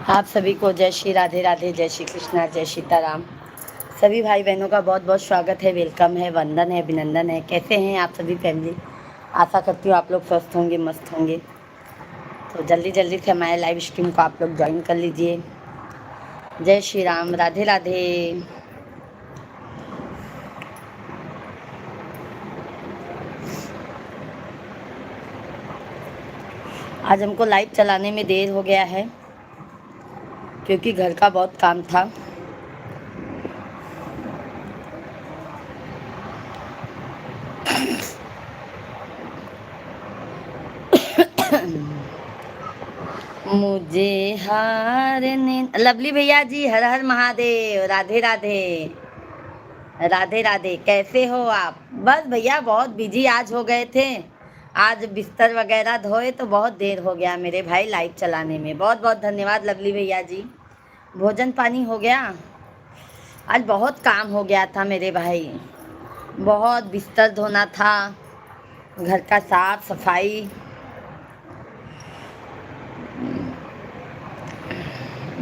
आप सभी को जय श्री राधे राधे, जय श्री कृष्णा, जय सीताराम। सभी भाई बहनों का बहुत बहुत स्वागत है, वेलकम है, वंदन है, अभिनंदन है। कैसे हैं आप सभी फैमिली? आशा करती हूँ आप लोग स्वस्थ होंगे, मस्त होंगे। तो जल्दी जल्दी से हमारे लाइव स्ट्रीम को आप लोग ज्वाइन कर लीजिए। जय श्री राम, राधे राधे। आज हमको लाइव चलाने में देर हो गया है क्योंकि घर का बहुत काम था। मुझे हारने लवली भैया जी, हर हर महादेव, राधे राधे। राधे राधे, कैसे हो आप? बस भैया बहुत बिजी आज हो गए थे। आज बिस्तर वगैरह धोए तो बहुत देर हो गया मेरे भाई लाइव चलाने में। बहुत बहुत धन्यवाद लवली भैया जी। भोजन पानी हो गया? आज बहुत काम हो गया था मेरे भाई। बहुत बिस्तर धोना था, घर का साफ सफाई।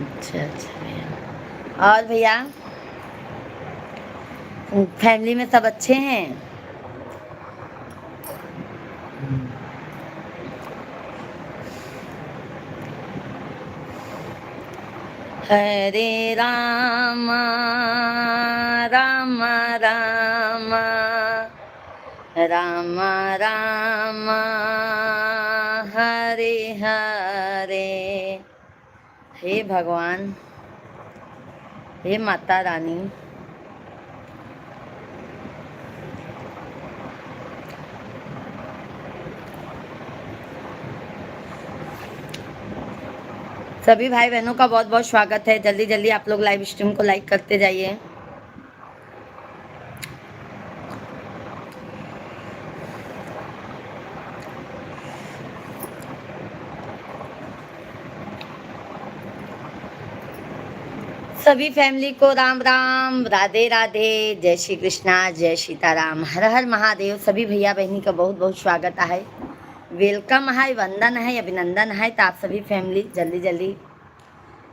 अच्छा अच्छा भैया। और भैया फैमिली में सब अच्छे हैं? हरे राम राम राम राम राम हरे हरे। हे भगवान, हे माता रानी, सभी भाई बहनों का बहुत बहुत स्वागत है। जल्दी जल्दी आप लोग लाइव स्ट्रीम को लाइक करते जाइए। सभी फैमिली को राम राम, राधे राधे, जय श्री कृष्णा, जय सीताराम, हर हर महादेव। सभी भैया बहनी का बहुत बहुत स्वागत है, वेलकम है, वंदन है, अभिनंदन है। तो आप सभी फैमिली जल्दी जल्दी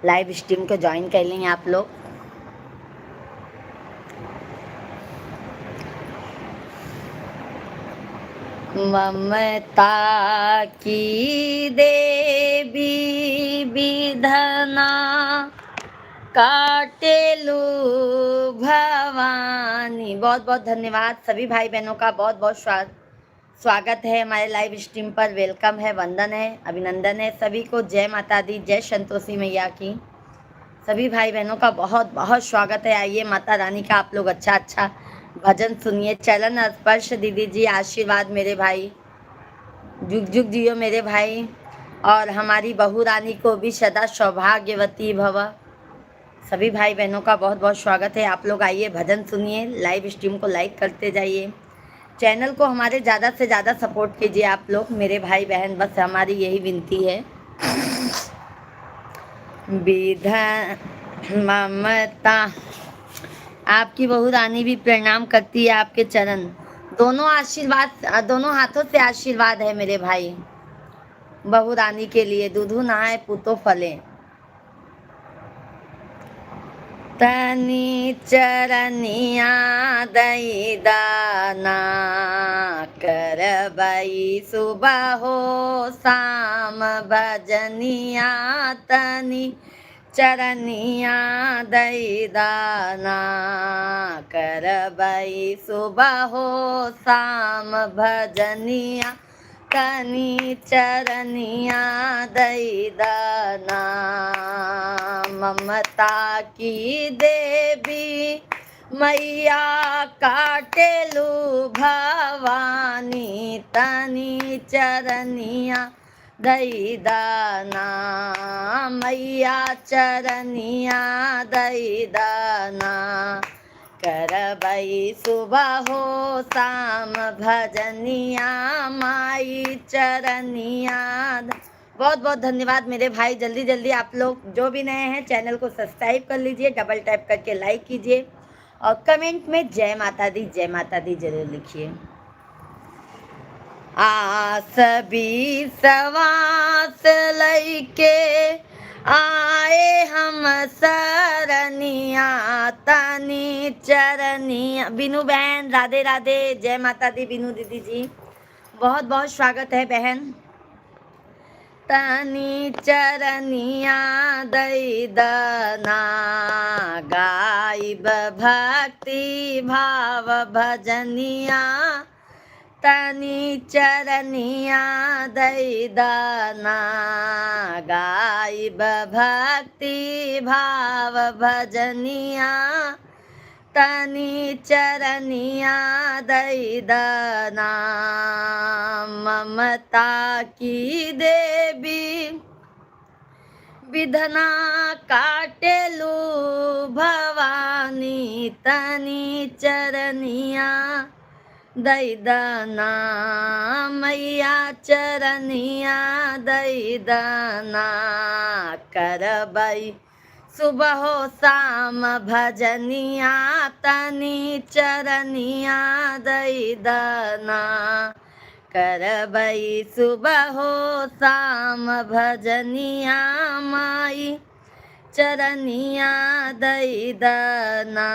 लाइव स्ट्रीम को ज्वाइन कर लेंगे आप लोग। ममता की देवी विधना काटेलू भवानी। बहुत बहुत धन्यवाद सभी भाई बहनों का, बहुत बहुत स्वागत है हमारे लाइव स्ट्रीम पर। वेलकम है, वंदन है, अभिनंदन है। सभी को जय माता दी, जय संतोषी मैया की। सभी भाई बहनों का बहुत बहुत स्वागत है। आइए माता रानी का आप लोग अच्छा अच्छा भजन सुनिए। चरण स्पर्श दीदी जी, आशीर्वाद मेरे भाई, जुग जुग जियो मेरे भाई। और हमारी बहू रानी को भी सदा सौभाग्यवती भव। सभी भाई बहनों का बहुत बहुत स्वागत है। आप लोग आइए भजन सुनिए, लाइव स्ट्रीम को लाइक करते जाइए। चैनल को हमारे ज़्यादा से ज़्यादा सपोर्ट कीजिए आप लोग मेरे भाई बहन, बस हमारी यही विनती है। विधन ममता, आपकी बहू रानी भी प्रणाम करती है आपके चरण। दोनों आशीर्वाद, दोनों हाथों से आशीर्वाद है मेरे भाई बहू रानी के लिए। दूधू नहाए पूतो फले। तनी चरनिया दई दाना करबई सुबह हो शाम भजनिया। तनी चरनिया दई दाना करबई सुबह हो शाम भजनिया। तनी चरनिया दई दाना। ममता की देवी मैया काटेलू भवानी। तनी चरनिया दई दाना मैया, चरनिया दई दाना करबई सुबह हो शाम भजनिया माई चरनिया। बहुत बहुत धन्यवाद मेरे भाई। जल्दी जल्दी आप लोग जो भी नए हैं चैनल को सब्सक्राइब कर लीजिए, डबल टैप करके लाइक कीजिए और कमेंट में जय माता दी जरूर लिखिए। आस भी सवास लैके आए हम सरनिया तनी चरनिया। बिनू बहन राधे राधे, जय माता दी बिनू दीदी जी, बहुत बहुत स्वागत है बहन। तनी चरनिया दई दना, गाइब भक्ति भाव भजनिया। तनी चरनिया दई दना, गाइब भक्ति भाव भजनिया। तनी चरनिया दई दना, ममता की देवी विधना काटेलू भवानी। तनी चरनिया दई दना, मैया चरनिया दई दना। करबई सुबह हो शाम भजनिया, तनी चरनिया दई दना। करबई सुबह हो शाम भजनिया, माई चरनिया दई दना।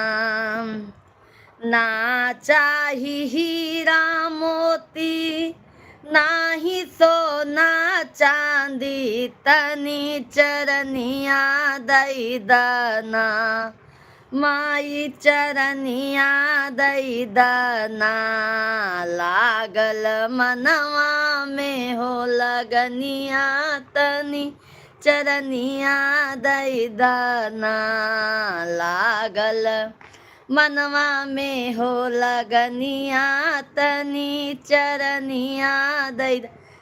ना चाही हीरा मोती, नाही सोना चांदी। तनी चरनिया दई दना, माई चरनिया दई दना। लागल मनवा में हो लगनिया, तनी चरनिया दई दना। लागल मनवा में हो लगनिया, तनी चरनिया दई।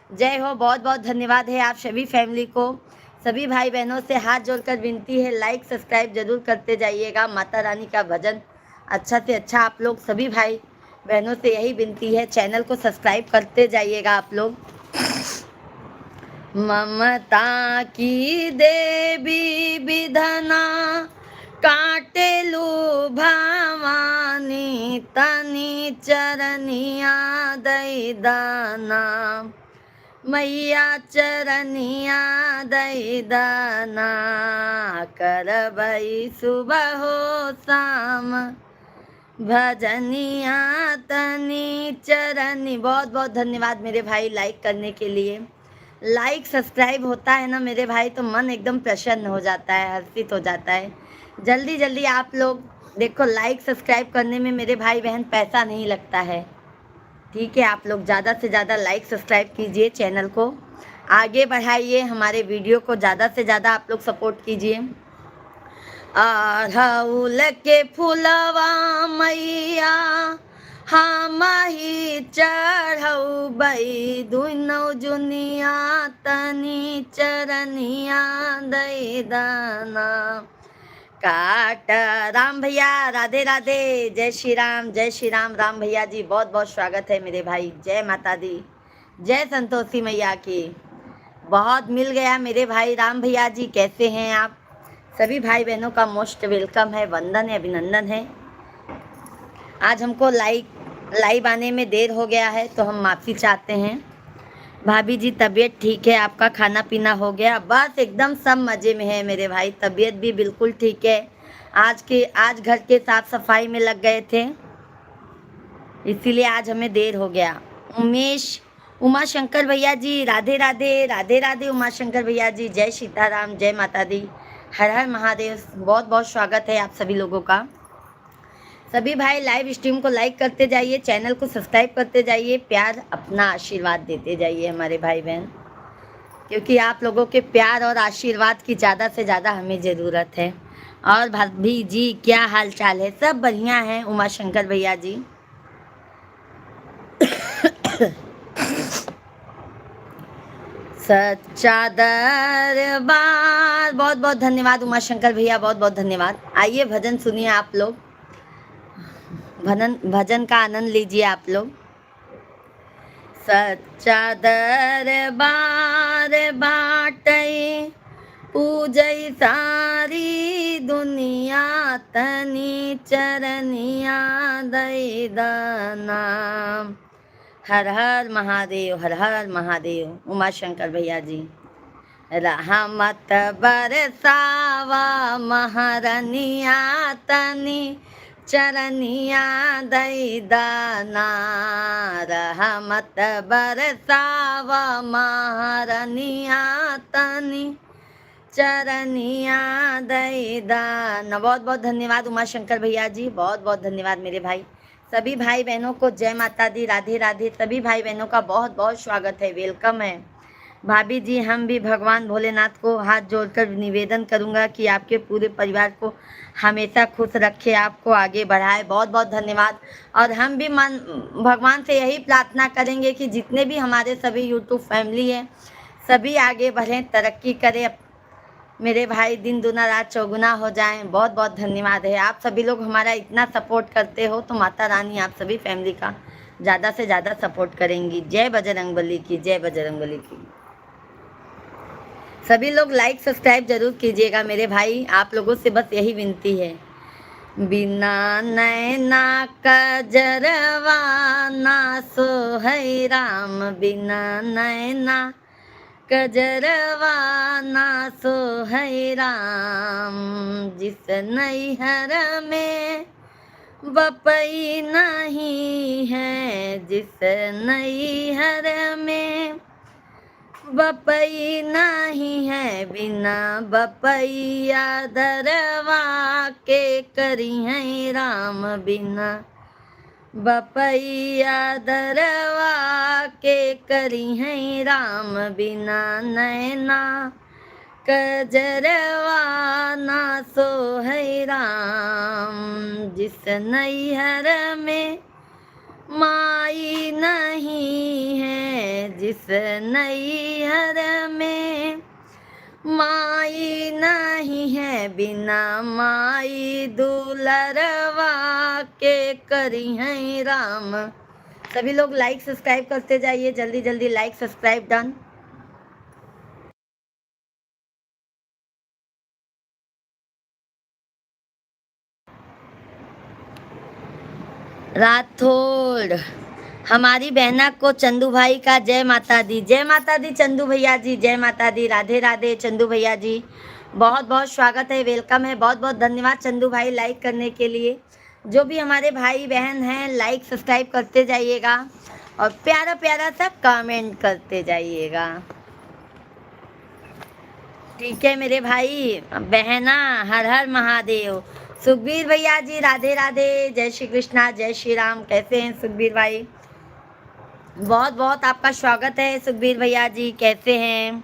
जय हो, बहुत बहुत धन्यवाद है आप सभी फैमिली को। सभी भाई बहनों से हाथ जोड़कर विनती है, लाइक सब्सक्राइब जरूर करते जाइएगा। माता रानी का भजन अच्छा से अच्छा आप लोग सभी भाई बहनों से यही विनती है, चैनल को सब्सक्राइब करते जाइएगा आप लोग। ममता की देवी विधना काटेलू भवानी। तनी चरनिया दई दना, मैया चरनिया दई दना। करबई सुबह हो शाम भजनिया, तनी चरनी। बहुत बहुत धन्यवाद मेरे भाई लाइक करने के लिए। लाइक सब्सक्राइब होता है ना मेरे भाई तो मन एकदम प्रसन्न हो जाता है, हर्षित हो जाता है। जल्दी जल्दी आप लोग देखो, लाइक सब्सक्राइब करने में मेरे भाई बहन पैसा नहीं लगता है, ठीक है। आप लोग ज़्यादा से ज़्यादा लाइक सब्सक्राइब कीजिए, चैनल को आगे बढ़ाइए, हमारे वीडियो को ज़्यादा से ज़्यादा आप लोग सपोर्ट कीजिए। अड़हुल के फुलवा मैया हम ही चढ़ौबई, दुनो जुनिया तनी चरनिया दई दना। काट राम भैया राधे राधे, जय श्री राम राम भैया जी, बहुत बहुत स्वागत है मेरे भाई। जय माता दी, जय संतोषी मैया की। बहुत मिल गया मेरे भाई राम भैया जी, कैसे हैं आप? सभी भाई बहनों का मोस्ट वेलकम है, वंदन है, अभिनंदन है। आज हमको लाइव आने में देर हो गया है तो हम माफ़ी चाहते हैं। भाभी जी तबीयत ठीक है, आपका खाना पीना हो गया? बस एकदम सब मज़े में है मेरे भाई, तबीयत भी बिल्कुल ठीक है। आज घर के साफ सफाई में लग गए थे, इसीलिए आज हमें देर हो गया। उमा शंकर भैया जी राधे राधे, राधे राधे उमा शंकर भैया जी, जय सीताराम, जय माता दी, हर हर महादेव। बहुत बहुत स्वागत है आप सभी लोगों का। सभी भाई लाइव स्ट्रीम को लाइक करते जाइए, चैनल को सब्सक्राइब करते जाइए, प्यार अपना आशीर्वाद देते जाइए हमारे भाई बहन, क्योंकि आप लोगों के प्यार और आशीर्वाद की ज़्यादा से ज़्यादा हमें ज़रूरत है। और भाभी जी क्या हाल चाल है? सब बढ़िया है उमा शंकर भैया जी। सच्चा दरबार, बहुत बहुत धन्यवाद उमा शंकर भैया, बहुत बहुत धन्यवाद। आइए भजन सुनिए आप लोग, भजन का आनंद लीजिए आप लोग। सच्चा दरबार बाटई पूजई सारी दुनिया, तनी चरनिया दई दना। हर हर महादेव, हर हर महादेव उमा शंकर भैया जी। रहमत बरसावा महारनिया तनी चरनिया दई दाना। रहमत बरसावा महारनिया तनी चरनिया दई दाना। बहुत बहुत धन्यवाद उमा शंकर भैया जी, बहुत बहुत धन्यवाद मेरे भाई। सभी भाई बहनों को जय माता दी, राधे राधे। सभी भाई बहनों का बहुत बहुत स्वागत है, वेलकम है। भाभी जी, हम भी भगवान भोलेनाथ को हाथ जोड़कर निवेदन करूंगा कि आपके पूरे परिवार को हमेशा खुश रखे, आपको आगे बढ़ाए। बहुत बहुत धन्यवाद। और हम भी भगवान से यही प्रार्थना करेंगे कि जितने भी हमारे सभी यूट्यूब फैमिली हैं सभी आगे बढ़ें, तरक्की करें, मेरे भाई दिन दुना रात चौगुना हो जाएं। बहुत बहुत धन्यवाद है। आप सभी लोग हमारा इतना सपोर्ट करते हो तो माता रानी आप सभी फैमिली का ज़्यादा से ज़्यादा सपोर्ट करेंगी। जय बजरंगबली की, जय बजरंगबली की। सभी लोग लाइक सब्सक्राइब जरूर कीजिएगा मेरे भाई, आप लोगों से बस यही विनती है। बिना नैना कजरवा ना सोहै राम, बिना नैना कजरवा ना सोहै राम। जिस नैहर में बपई नहीं है, जिस नैहर में बपई नहीं है, बिना बपैया दरवा के करी है राम। बिना बपैया दरवा के करी है राम, बिना नैना कजरवा ना सोहै राम। जिस नैहर में माई नहीं है, जिस नैहर में माई नहीं है, बिना माई दुलरवा के करी है राम। सभी लोग लाइक सब्सक्राइब करते जाइए, जल्दी जल्दी लाइक सब्सक्राइब डन। राठौड़ हमारी बहना को चंदू भाई का जय माता दी। जय माता दी चंदू भैया जी, जय माता दी, राधे राधे चंदू भैया जी। बहुत बहुत स्वागत है, वेलकम है। बहुत बहुत धन्यवाद चंदू भाई लाइक करने के लिए। जो भी हमारे भाई बहन हैं लाइक सब्सक्राइब करते जाइएगा और प्यारा प्यारा सा कमेंट करते जाइएगा। ठीक है मेरे भाई बहना, हर हर महादेव। सुखबीर भैया जी राधे राधे, जय श्री कृष्णा, जय श्री राम। कैसे हैं सुखबीर भाई? बहुत बहुत आपका स्वागत है सुखबीर भैया जी, कैसे हैं?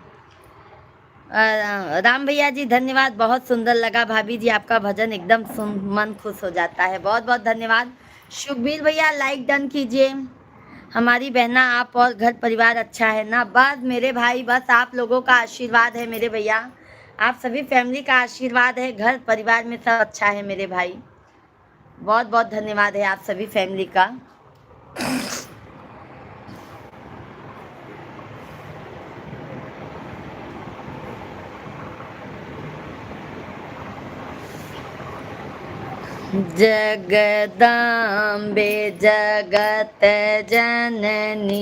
राम भैया जी धन्यवाद, बहुत सुंदर लगा भाभी जी आपका भजन, एकदम सुन मन खुश हो जाता है। बहुत बहुत धन्यवाद। सुखबीर भैया लाइक डन कीजिए। हमारी बहना आप और घर परिवार अच्छा है ना? बस मेरे भाई, बस आप लोगों का आशीर्वाद है मेरे भैया, आप सभी फैमिली का आशीर्वाद है, घर परिवार में सब अच्छा है मेरे भाई। बहुत बहुत धन्यवाद है आप सभी फैमिली का। जगदाम्बे जगत जननी,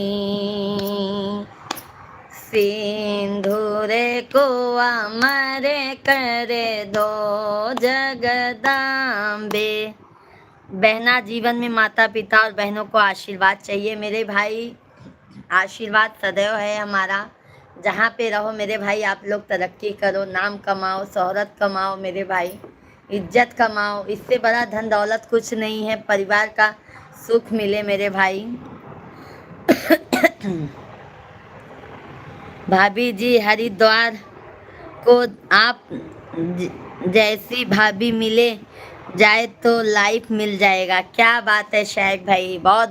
सिंधुरे को अमर करे दो जगदाम्बे। बहना जीवन में माता पिता और बहनों को आशीर्वाद चाहिए मेरे भाई, आशीर्वाद सदैव है हमारा। जहाँ पे रहो मेरे भाई आप लोग तरक्की करो, नाम कमाओ, शोहरत कमाओ मेरे भाई, इज्जत कमाओ। इससे बड़ा धन दौलत कुछ नहीं है, परिवार का सुख मिले मेरे भाई। भाभी जी हरिद्वार को आप जैसी भाभी मिले जाए तो लाइफ मिल जाएगा। क्या बात है शायद भाई, बहुत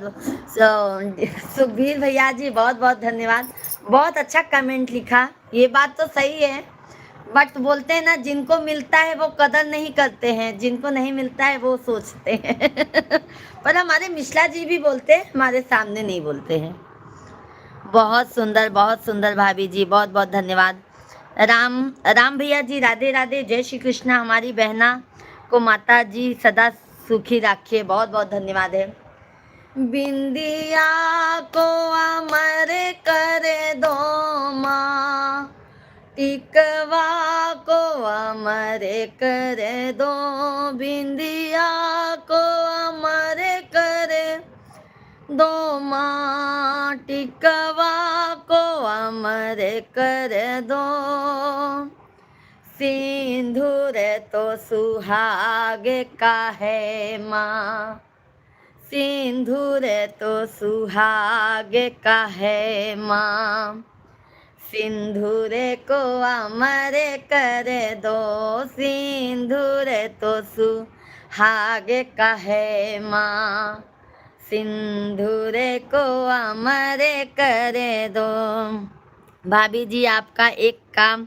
सुखबीर भैया जी बहुत बहुत धन्यवाद, बहुत अच्छा कमेंट लिखा। ये बात तो सही है, बट बोलते हैं ना जिनको मिलता है वो कदर नहीं करते हैं, जिनको नहीं मिलता है वो सोचते हैं। पर हमारे मिश्रा जी भी बोलते हैं, हमारे सामने नहीं बोलते हैं। बहुत सुंदर भाभी जी, बहुत बहुत धन्यवाद। राम भैया जी राधे राधे, जय श्री कृष्णा। हमारी बहना को माता जी सदा सुखी रखे, बहुत बहुत धन्यवाद है। बिंदिया को अमर कर दो माँ, टिकवा को अमर कर दो, बिंदिया को अमर कर दो माँ, टिकवा को अमर कर दो। सिंदूर तो सुहाग का है माँ, सिंदूर तो सुहाग का है माँ, सिंदूर को अमर कर दो, सिंदूर तो सुहाग का है माँ, सिंदूर को अमर कर दो। भाभी जी आपका एक काम,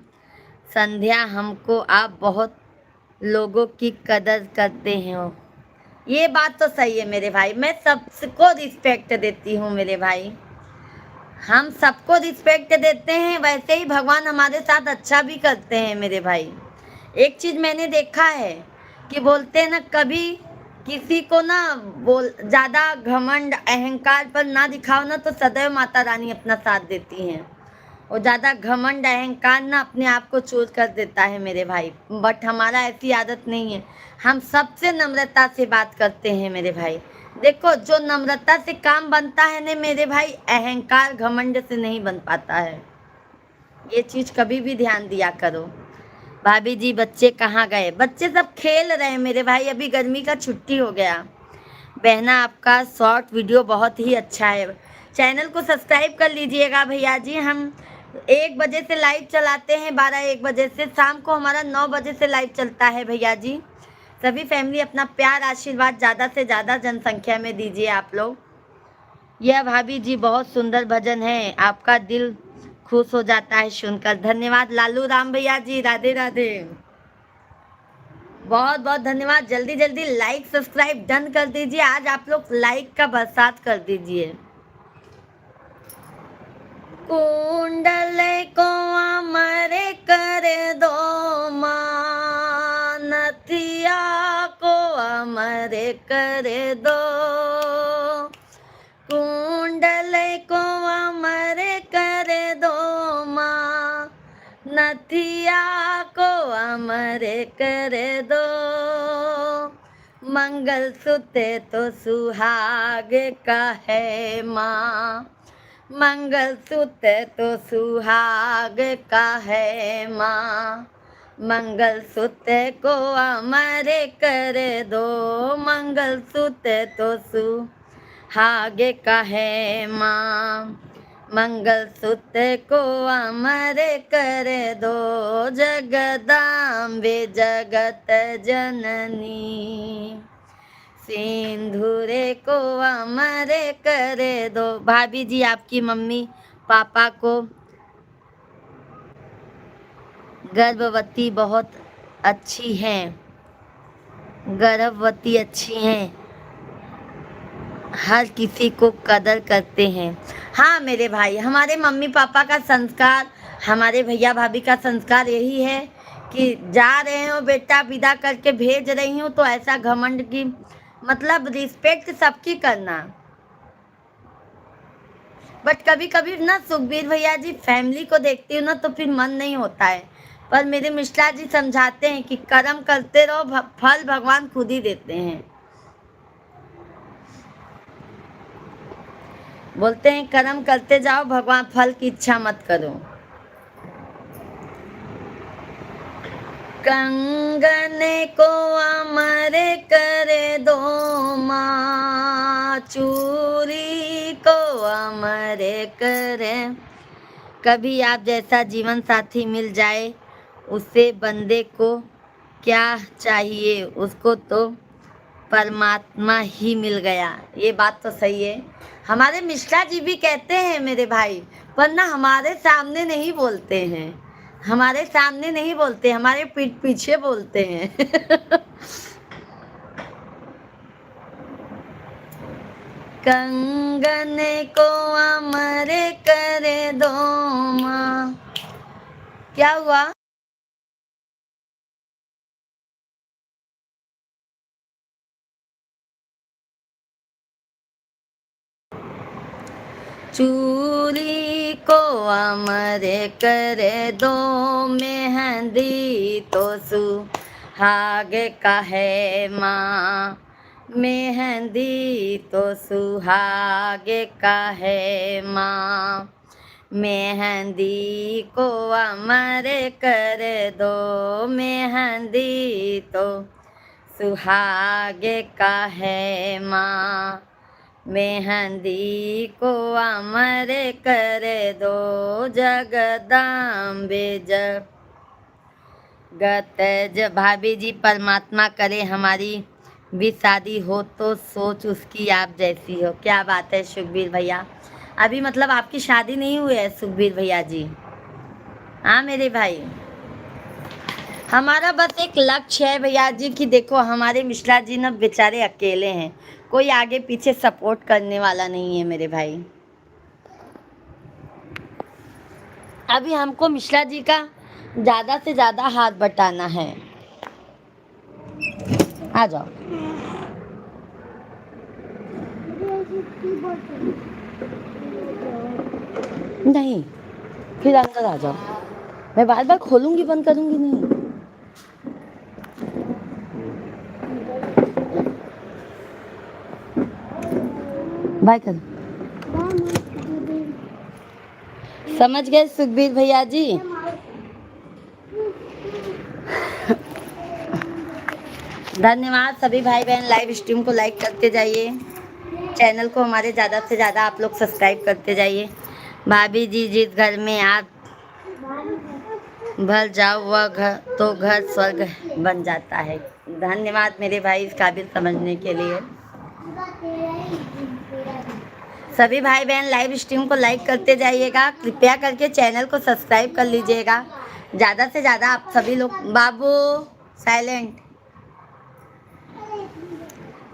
संध्या हमको आप बहुत लोगों की कदर करते हो, ये बात तो सही है मेरे भाई। मैं सबको रिस्पेक्ट देती हूँ मेरे भाई, हम सबको रिस्पेक्ट देते हैं, वैसे ही भगवान हमारे साथ अच्छा भी करते हैं मेरे भाई। एक चीज़ मैंने देखा है कि बोलते हैं ना, कभी किसी को ना बोल ज़्यादा घमंड अहंकार पर ना दिखाओ ना, तो सदैव माता रानी अपना साथ देती हैं। और ज़्यादा घमंड अहंकार ना अपने आप को चूर कर देता है मेरे भाई, बट हमारा ऐसी आदत नहीं है, हम सबसे नम्रता से बात करते हैं मेरे भाई। देखो, जो नम्रता से काम बनता है ना मेरे भाई, अहंकार घमंड से नहीं बन पाता है, ये चीज़ कभी भी ध्यान दिया करो। भाभी जी बच्चे कहाँ गए? बच्चे सब खेल रहे हैं मेरे भाई, अभी गर्मी का छुट्टी हो गया। बहना आपका शॉर्ट वीडियो बहुत ही अच्छा है, चैनल को सब्सक्राइब कर लीजिएगा भैया जी। हम 1 बजे से लाइव चलाते हैं, 12-1 बजे से, शाम को हमारा 9 बजे से लाइव चलता है भैया जी। सभी फैमिली अपना प्यार आशीर्वाद ज़्यादा से ज़्यादा जनसंख्या में दीजिए आप लोग। यह भाभी जी बहुत सुंदर भजन है, आपका दिल खुश हो जाता है सुनकर। धन्यवाद लालू राम भैया जी, राधे राधे, बहुत बहुत धन्यवाद। जल्दी जल्दी लाइक सब्सक्राइब डन कर दीजिए, आज आप लोग लाइक का बरसात कर दीजिए। कुंडल को अमर कर दो माँ, नथिया को अमर कर दो, कुंडल को अमर कर दो माँ, नथिया को अमर कर दो। मंगलसूत्र तो सुहाग का है माँ, मंगलसूत्र तो सुहाग का है माँ, मंगलसूत्र को अमर कर दो, मंगलसूत्र तो सुहाग का है माँ, मंगलसूत्र को अमर कर दो। जगदाम्बे जगत जननी, सिंदूरे को अमर कर दो। भाभी जी आपकी मम्मी पापा को गर्भवती बहुत अच्छी हैं, गर्भवती अच्छी हैं, हर किसी को कदर करते हैं। हाँ मेरे भाई, हमारे मम्मी पापा का संस्कार, हमारे भैया भाभी का संस्कार यही है कि जा रहे हो बेटा, विदा करके भेज रही हूँ, तो ऐसा घमंड की मतलब रिस्पेक्ट सबकी करना। बट कभी कभी ना सुखबीर भैया जी, फैमिली को देखती हूँ ना तो फिर मन नहीं होता है, पर मेरे मिश्रा जी समझाते हैं कि कर्म करते रहो, फल भगवान खुद ही देते हैं। बोलते हैं कर्म करते जाओ, भगवान फल की इच्छा मत करो। कंगन को अमर कर दो माँ, चूड़ी को अमर कर। कभी आप जैसा जीवन साथी मिल जाए, उससे बंदे को क्या चाहिए, उसको तो परमात्मा ही मिल गया। ये बात तो सही है, हमारे मिश्रा जी भी कहते हैं मेरे भाई, पर ना हमारे सामने नहीं बोलते हैं, हमारे सामने नहीं बोलते, हमारे पीठ पीछे बोलते हैं। कंगन को अमर कर दो माँ। क्या हुआ? चूड़ी को अमर कर दो, मेहंदी तो सुहाग का है माँ, मेहंदी तो सुहाग का है माँ, मेहंदी को अमर कर दो, मेहंदी तो सुहाग का है माँ, मेहंदी को अमर कर दो, जगदम्बे जगत भाभी जी, परमात्मा करे हमारी भी शादी हो तो सोच उसकी आप जैसी हो। क्या बात है सुखबीर भैया, अभी मतलब आपकी शादी नहीं हुई है सुखबीर भैया जी? हाँ मेरे भाई, हमारा बस एक लक्ष्य है भैया जी कि देखो हमारे मिश्रा जी ना बेचारे अकेले हैं, कोई आगे पीछे सपोर्ट करने वाला नहीं है मेरे भाई। अभी हमको मिश्रा जी का ज़्यादा से ज़्यादा हाथ बटाना है। आ जाओ। नहीं, फिर अंदर आ जाओ, मैं बार बार खोलूंगी बंद करूंगी नहीं। बाय कर। समझ गए सुखबीर भैया जी? धन्यवाद सभी भाई बहन, लाइव स्ट्रीम को लाइक करते जाइए, चैनल को हमारे ज़्यादा से ज़्यादा आप लोग सब्सक्राइब करते जाइए। भाभी जी, जिस घर में आप भर जाओ वह घर तो घर स्वर्ग बन जाता है। धन्यवाद मेरे भाई इस काबिल समझने के लिए। सभी भाई बहन लाइव स्ट्रीम को लाइक करते जाइएगा, कृपया करके चैनल को सब्सक्राइब कर लीजिएगा। ज़्यादा से ज़्यादा आप सभी लोग, बाबू साइलेंट,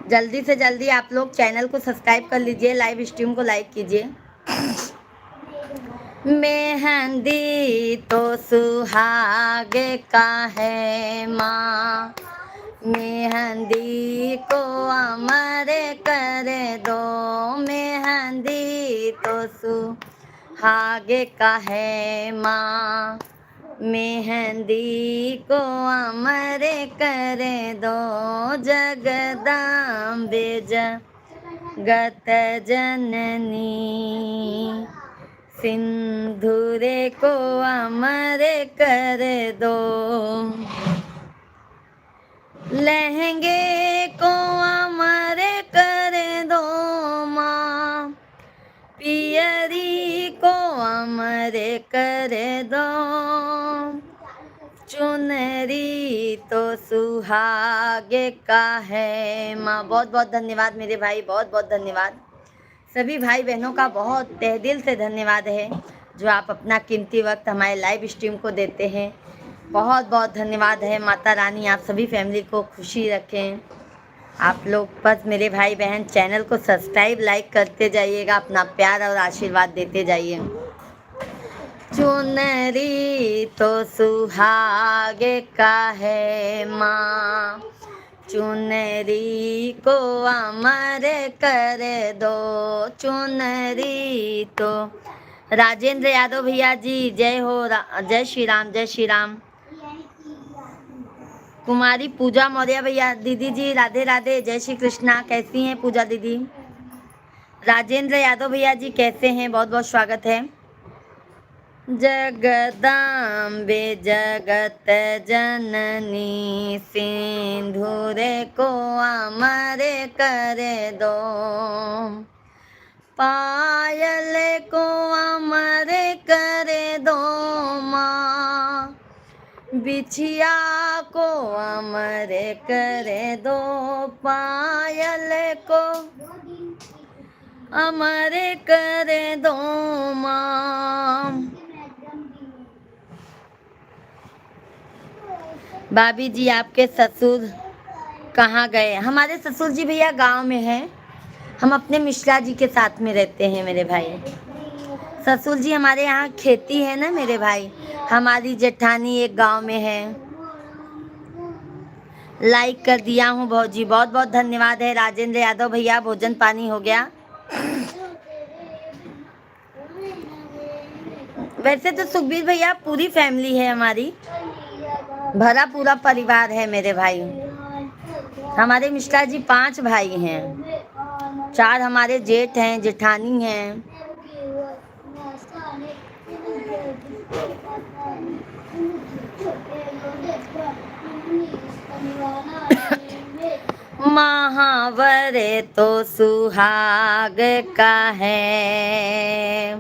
जल्दी से जल्दी आप लोग चैनल को सब्सक्राइब कर लीजिए, लाइव स्ट्रीम को लाइक कीजिए। मेहंदी तो सुहाग का है माँ, मेहंदी को अमर कर दो, मेहंदी तो सुहाग का है माँ, मेहंदी को अमर कर दो, जगदम्बे जगत जननी, सिंदूरे को अमर कर दो, लहंगे को अमर कर दो माँ, पियरी को अमर कर दो, चुनरी तो सुहाग का है माँ। बहुत बहुत धन्यवाद मेरे भाई, बहुत बहुत धन्यवाद। सभी भाई बहनों का बहुत तहे दिल से धन्यवाद है जो आप अपना कीमती वक्त हमारे लाइव स्ट्रीम को देते हैं। बहुत बहुत धन्यवाद है। माता रानी आप सभी फैमिली को खुशी रखें। आप लोग बस मेरे भाई बहन चैनल को सब्सक्राइब लाइक करते जाइएगा, अपना प्यार और आशीर्वाद देते जाइए। चुनरी तो सुहाग का है माँ, चुनरी को अमर कर दो, चुनरी तो। राजेंद्र यादव भैया जी जय हो, जय श्री राम, जय श्री राम। कुमारी पूजा मौर्य भैया, दीदी जी राधे राधे, जय श्री कृष्णा। कैसी हैं पूजा दीदी? राजेंद्र यादव भैया जी कैसे हैं? बहुत बहुत स्वागत है। जगदम्बे जगत जननी, सिंदूरे को अमर कर दो, पायल को अमर कर दो माँ, बिछिया को अमर कर दो, पायल को अमर कर दो माँ। भाभी जी आपके ससुर कहाँ गए? हमारे ससुर जी भैया गांव में हैं, हम अपने मिश्रा जी के साथ में रहते हैं मेरे भाई। ससुर जी हमारे यहाँ खेती है ना मेरे भाई, हमारी जेठानी एक गांव में है। लाइक कर दिया हूँ भौजी, बहुत बहुत धन्यवाद है राजेंद्र यादव भैया। भोजन पानी हो गया? वैसे तो सुखबीर भैया पूरी फैमिली है हमारी, भरा पूरा परिवार है मेरे भाई। हमारे मिश्रा जी 5 भाई हैं, 4 हमारे जेठ हैं, जेठानी हैं। महावरे तो सुहाग का है,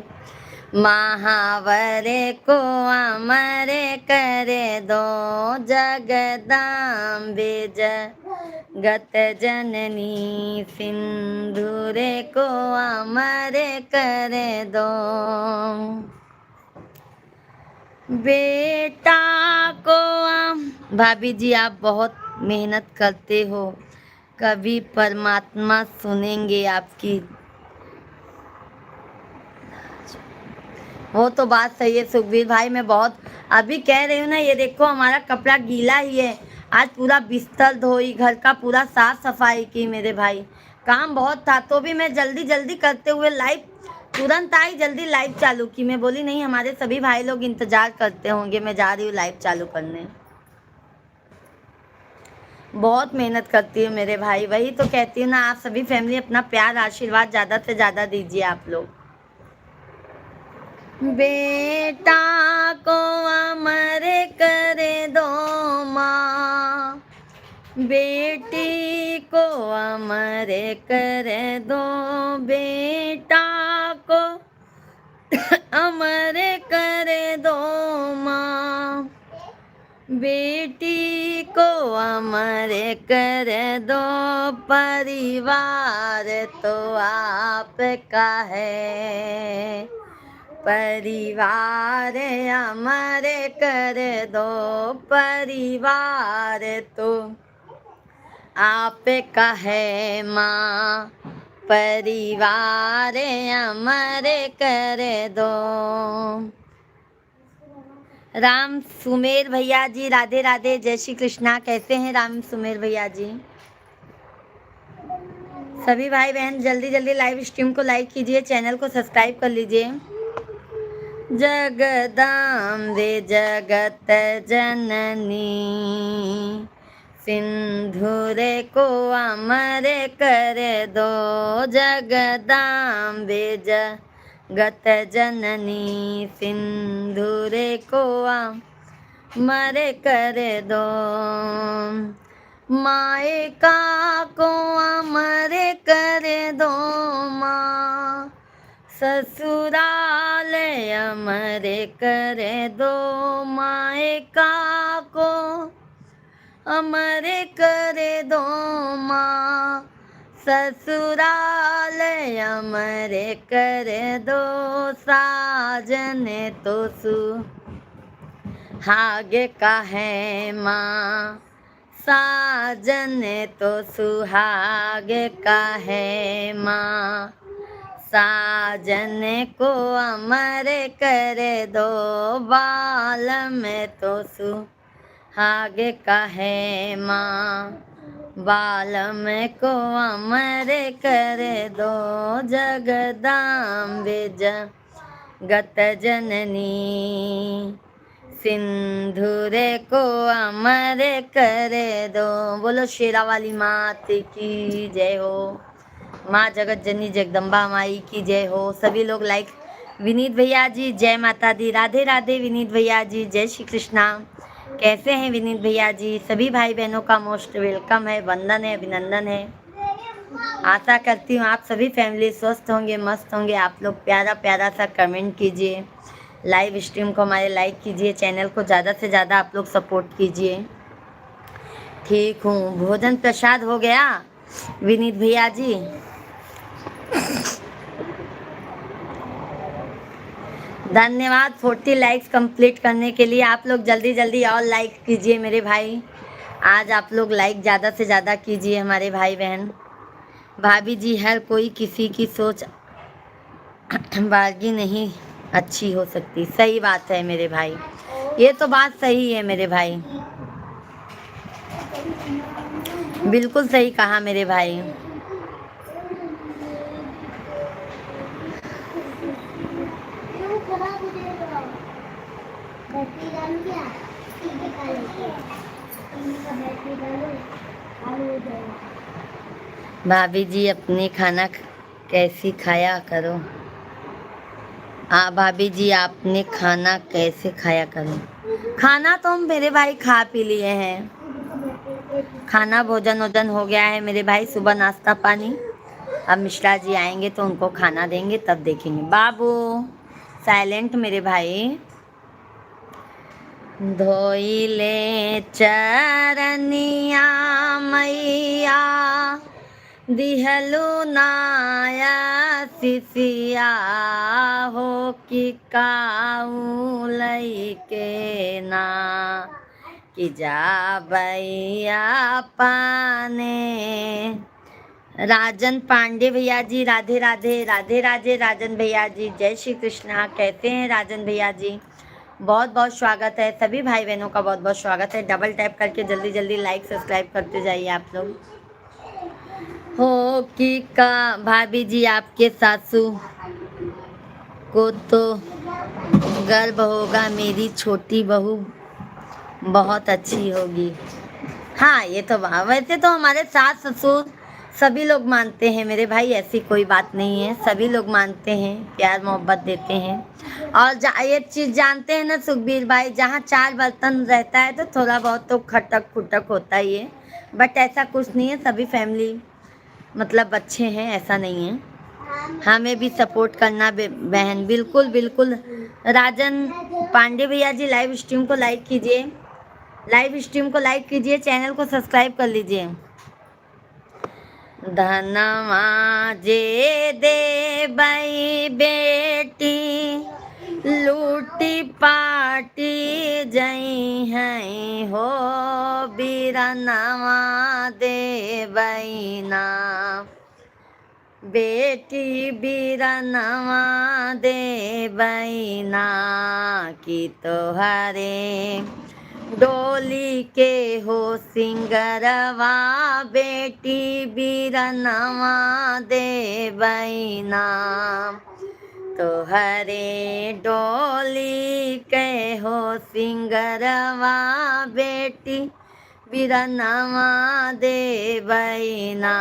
महावरे को अमर करे दो, जगदाम्बे जगत जननी सिंधुरे को अमर करे दो। बेटा को भाभी जी आप बहुत मेहनत करते हो, कभी परमात्मा सुनेंगे आपकी। वो तो बात सही है सुखबीर भाई, मैं बहुत अभी कह रही हूँ ना, ये देखो हमारा कपड़ा गीला ही है, आज पूरा बिस्तर धोई, घर का पूरा साफ सफाई की मेरे भाई। काम बहुत था तो भी मैं जल्दी जल्दी करते हुए लाइव तुरंत आई, जल्दी लाइव चालू की। मैं बोली नहीं हमारे सभी भाई लोग इंतजार करते होंगे, मैं जा रही हूँ लाइव चालू करने। बहुत मेहनत करती हूँ मेरे भाई, वही तो कहती हूँ ना, आप सभी फैमिली अपना प्यार आशीर्वाद ज़्यादा से ज़्यादा दीजिए आप लोग। बेटा को अमर करे दो माँ, बेटी को अमर करे दो, बेटा को अमर करे दो माँ, बेटी को अमर कर दो, परिवार तो आपका है, परिवार अमर कर दो, परिवार तो आपका है माँ, परिवार अमर कर दो। राम सुमेर भैया जी राधे राधे, जय श्री कृष्णा। कैसे हैं राम सुमेर भैया जी? सभी भाई बहन जल्दी जल्दी लाइव स्ट्रीम को लाइक कीजिए, चैनल को सब्सक्राइब कर लीजिए। जगदाम्बे जगत जननी सिंधुरे को अमर कर दो, जगदाम्बे जगत जननी सिंधुरे को अमर कर दो, मायका को अमर कर दो माँ, ससुराल अमर कर दो, मायका को अमर कर दो माँ, ससुराल अमर कर दो, साजन तो सुहाग का है माँ, साजन तो सुहाग का है माँ, साजन को अमर कर दो, बाल में तो सुहाग का है माँ, बालम को अमर कर दो, जगदाम्बे जगत जननी सिंधुरे को अमर कर दो। बोलो शेरा वाली मात की जय हो, माँ जगत जननी जगदम्बा माई की जय हो। सभी लोग लाइक, विनीत भैया जी जय माता दी, राधे राधे विनीत भैया जी, जय श्री कृष्णा। कैसे हैं विनीत भैया जी? सभी भाई बहनों का मोस्ट वेलकम है, वंदन है, अभिनंदन है। आशा करती हूँ आप सभी फैमिली स्वस्थ होंगे, मस्त होंगे। आप लोग प्यारा प्यारा सा कमेंट कीजिए, लाइव स्ट्रीम को हमारे लाइक कीजिए, चैनल को ज़्यादा से ज़्यादा आप लोग सपोर्ट कीजिए। ठीक हूँ, भोजन प्रसाद हो गया विनीत भैया जी? धन्यवाद 40 लाइक्स कंप्लीट करने के लिए। आप लोग जल्दी जल्दी और लाइक कीजिए मेरे भाई, आज आप लोग लाइक ज़्यादा से ज़्यादा कीजिए हमारे भाई बहन। भाभी जी हर कोई किसी की सोच बागी नहीं अच्छी हो सकती, सही बात है मेरे भाई, ये तो बात सही है मेरे भाई, बिल्कुल सही कहा मेरे भाई। बैटरी डालू क्या? टीवी का लेके टीवी का बैटरी डालो चालू हो जाएगा। भाभी जी अपने खाना कैसी खाया करो। भाभी जी आपने खाना कैसे खाया करो। खाना तो हम मेरे भाई खा पी लिए हैं। खाना भोजन वोजन हो गया है मेरे भाई। सुबह नाश्ता पानी। अब मिश्रा जी आएंगे तो उनको खाना देंगे तब देखेंगे। बाबू साइलेंट मेरे भाई। धोइले चरनिया मैया दिहलु नाया सिसिया हो कि काऊ लैके ना कि जा भैया पाने। राजन पांडे भैया जी राधे राधे। राधे राधे राजन भैया जी। जय श्री कृष्णा। कैसे हैं राजन भैया जी? बहुत बहुत स्वागत है। सभी भाई बहनों का बहुत बहुत स्वागत है। डबल टैप करके जल्दी जल्दी लाइक सब्सक्राइब करते जाइए आप लोग। हो कि का भाभी जी आपके सासू को तो गर्व होगा, मेरी छोटी बहू बहुत अच्छी होगी। हाँ ये तो वैसे तो हमारे सास ससुर सभी लोग मानते हैं मेरे भाई, ऐसी कोई बात नहीं है। सभी लोग मानते हैं, प्यार मोहब्बत देते हैं। और ये चीज़ जानते हैं ना सुखबीर भाई, जहाँ चार बर्तन रहता है तो थोड़ा बहुत तो खटक खुटक होता ही है। बट ऐसा कुछ नहीं है, सभी फैमिली मतलब अच्छे हैं, ऐसा नहीं है। हमें भी सपोर्ट करना बहन। बिल्कुल बिल्कुल। राजन पांडे भैया जी लाइव स्ट्रीम को लाइक कीजिए। लाइव स्ट्रीम को लाइक कीजिए, चैनल को सब्सक्राइब कर लीजिए। धनवा जे दे बई बेटी लूटी पाटी जई हैं हो बीरनवा दे बईना। बेटी बीरनवा दे बईना की तोहरे डोली के हो सिंगरवा। बेटी बीरनवा दे बईना तोहरे डोली के हो सिंगरवा। बेटी बीरनवा दे बईना।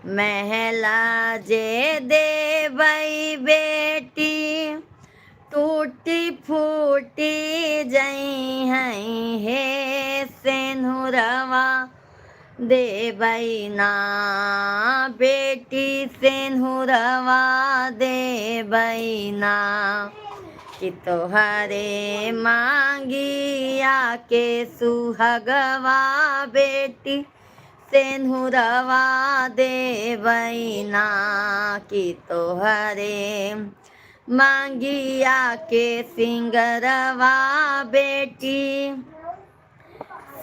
महला जे दे बई बेटी टूटी फूटी जई हैं हे सेनुरवा दे बईना। बेटी सेनुरवा दे बईना कि तोहरे मांगिया के सुहगवा। बेटी सेनुरवा दे बईना कि तोहरे मांगिया के सिंगरवा। बेटी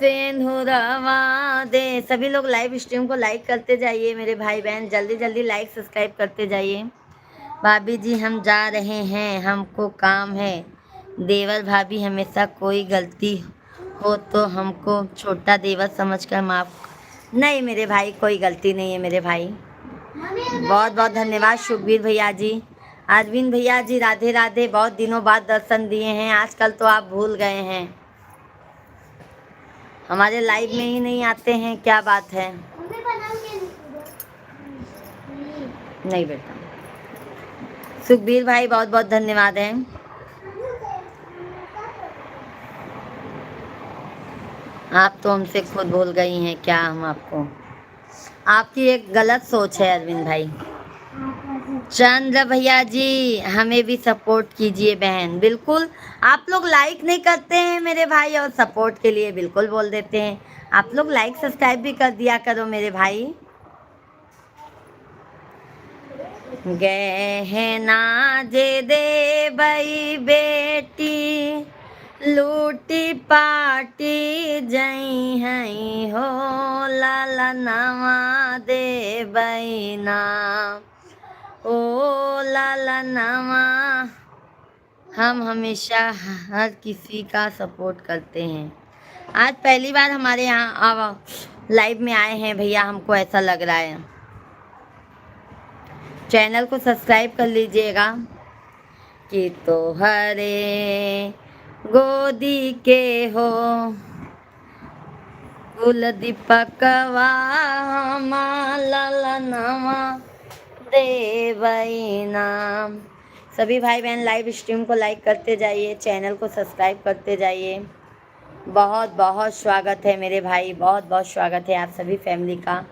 सेनुरवा दे। सभी लोग लाइव स्ट्रीम को लाइक करते जाइए मेरे भाई बहन, जल्दी जल्दी लाइक सब्सक्राइब करते जाइए। भाभी जी हम जा रहे हैं, हमको काम है। देवर भाभी हमेशा कोई गलती हो तो हमको छोटा देवर समझकर माफ। नहीं मेरे भाई कोई गलती नहीं है मेरे भाई। बहुत बहुत धन्यवाद सुखबीर भैया जी, अरविंद भैया जी राधे राधे। बहुत दिनों बाद दर्शन दिए हैं, आजकल तो आप भूल गए हैं, हमारे लाइव में ही नहीं आते हैं, क्या बात है? नहीं बेटा। सुखबीर भाई बहुत बहुत धन्यवाद है। आप तो हमसे खुद भूल गई हैं, क्या हम आपको? आपकी एक गलत सोच है अरविंद भाई। चंद्र भैया जी हमें भी सपोर्ट कीजिए बहन। बिल्कुल, आप लोग लाइक नहीं करते हैं मेरे भाई और सपोर्ट के लिए बिल्कुल बोल देते हैं। आप लोग लाइक सब्सक्राइब भी कर दिया करो मेरे भाई। गहना जे दे बई बेटी लूटी पाटी जई हैं हो लालनवा दे बईना। ओ लालनवा। हम हमेशा हर किसी का सपोर्ट करते हैं। आज पहली बार हमारे यहाँ लाइव में आए हैं भैया, हमको ऐसा लग रहा है। चैनल को सब्सक्राइब कर लीजिएगा। कि तो हरे गोदी के हो कुल दीपकवा ललनवा देवई नाम। सभी भाई बहन लाइव स्ट्रीम को लाइक करते जाइए, चैनल को सब्सक्राइब करते जाइए। बहुत बहुत स्वागत है मेरे भाई, बहुत बहुत स्वागत है आप सभी फैमिली का।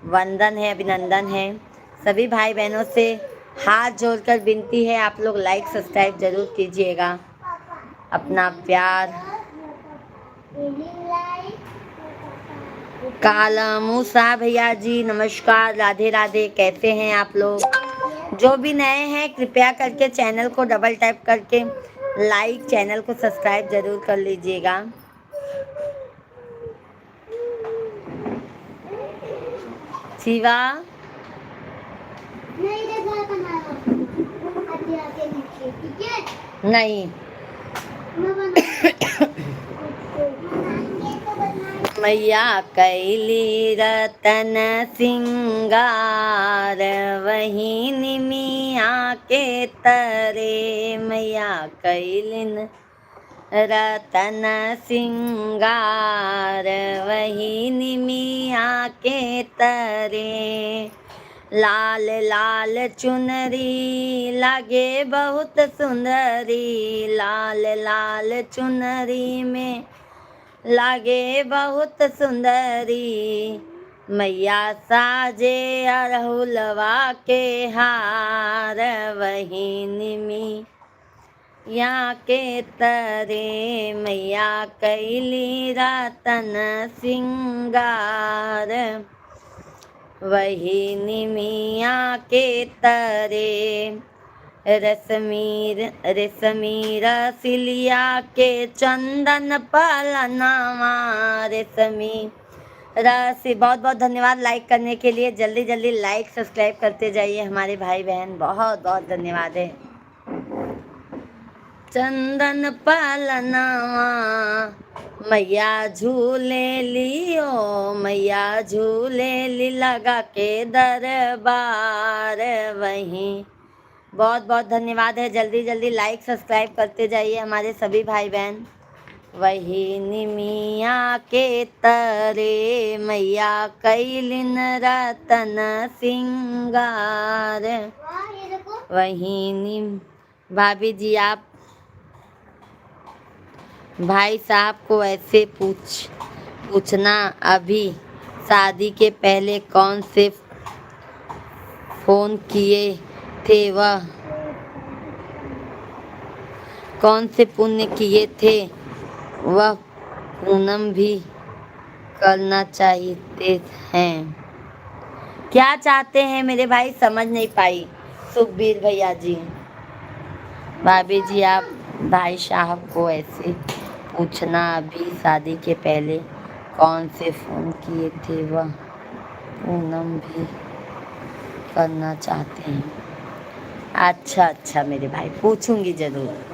वंदन है, अभिनंदन है। सभी भाई बहनों से हाथ जोड़कर विनती है, आप लोग लाइक सब्सक्राइब जरूर कीजिएगा। अपना प्यार। काला मूसा भैया जी नमस्कार, राधे राधे, कैसे हैं आप लोग? जो भी नए हैं कृपया करके चैनल को डबल टैप करके लाइक, चैनल को सब्सक्राइब जरूर कर लीजिएगा। शिवा नहीं मैया कैली रतन सिंगार वही निमिया के तरे। मैया कैलिन रतन सिंगार वही निमिया के तरे। लाल लाल चुनरी लागे बहुत सुंदरी, लाल लाल चुनरी में लागे बहुत सुंदरी। मैया साजे अड़हुलवा के हार वही निमी या के तरे। मैया कैली रतन सिंगार वही निमिया के तरे। रेशमी रसिलिया के चंदन पलनावा रेशमी रसी। बहुत बहुत धन्यवाद लाइक करने के लिए। जल्दी जल्दी लाइक सब्सक्राइब करते जाइए हमारे भाई बहन, बहुत बहुत धन्यवाद है। चंदन पलनावा मैया झूले लियो, मैया झूले ली लगा के दरबार वहीं। बहुत बहुत धन्यवाद है। जल्दी जल्दी लाइक सब्सक्राइब करते जाइए हमारे सभी भाई बहन। वही निमिया के तरे मैया कैलिन रतन सिंगार वही निम। भाभी जी आप भाई साहब को ऐसे पूछना अभी शादी के पहले कौन से फोन किए थे, वह कौन से पुण्य किए थे, वह पूनम भी करना चाहते हैं। क्या चाहते हैं मेरे भाई, समझ नहीं पाई। सुखबीर भैया जी, भाभी जी आप भाई साहब को ऐसे पूछना अभी शादी के पहले कौन से फोन किए थे, वह पूनम भी करना चाहते हैं। अच्छा अच्छा मेरे भाई, पूछूंगी जरूर।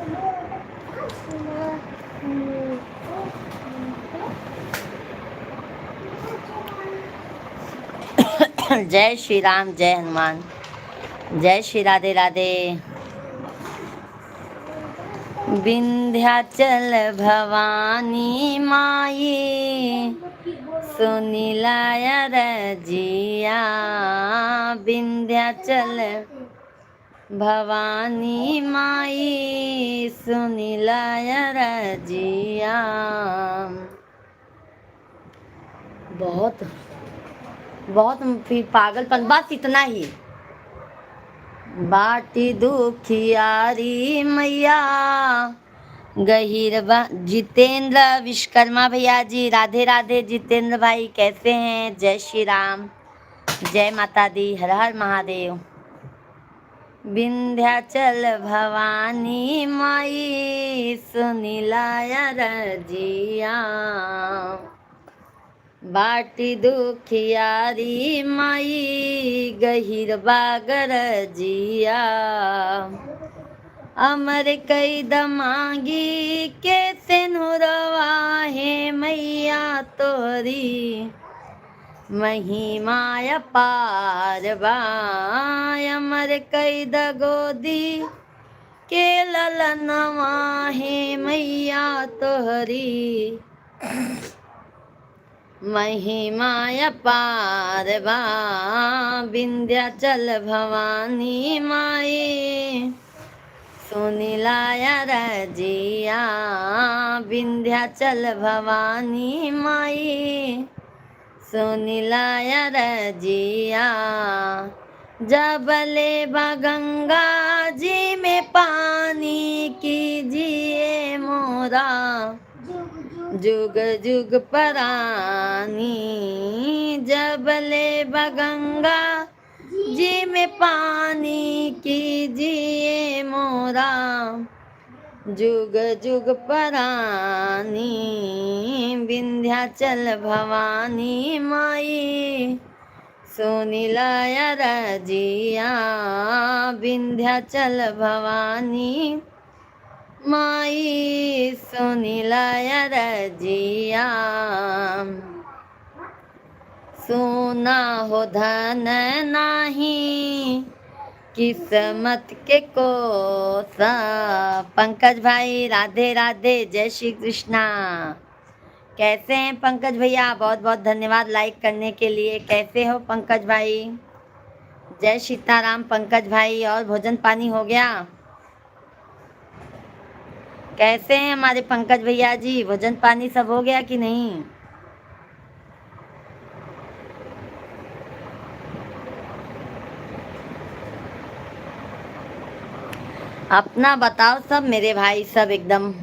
जय श्री राम, जय हनुमान, जय श्री राधे राधे। विंध्याचल भवानी माई सुनिलाया रजिया। विंध्याचल भवानी माई सुनिलाया रजिया। बहुत बहुत फिर पागलपन, बस इतना ही। बाटी दुखियारी मैया गहीर जितेंद्र विश्वकर्मा भैया जी राधे राधे। जितेंद्र भाई कैसे हैं? जय श्री राम, जय माता दी, हर हर महादेव। विंध्याचल भवानी माई सुनिलाया रजिया। बाटी दुखियारी माई गहीर बागर जिया। अमर कई दमागी के सिनुरवा है मैया तोरी। महिमाय पारवा अमर कैद गोदी के ललनवा हे मैया तोहरी महिमाय पारवा विंध्याचल भवानी माई सुनिलाया रजिया विंध्याचल भवानी माई सुनिलाया रजिया जबले गंगा जी में पानी कीजिए मोरा जुग जुग परानी जबले गंगा जी में पानी कीजिए मोरा जुग जुग परानी विंध्याचल भवानी माई सुनिलाया रजिया विंध्याचल भवानी माई सुनिलाया रजिया सोना हो धन नाही किस्मत के कोसा। पंकज भाई राधे राधे, जय श्री कृष्णा। कैसे हैं पंकज भैया? बहुत बहुत धन्यवाद लाइक करने के लिए। कैसे हो पंकज भाई? जय सीताराम पंकज भाई। और भोजन पानी हो गया? कैसे हैं हमारे पंकज भैया जी? भोजन पानी सब हो गया कि नहीं? अपना बताओ सब मेरे भाई, सब एकदम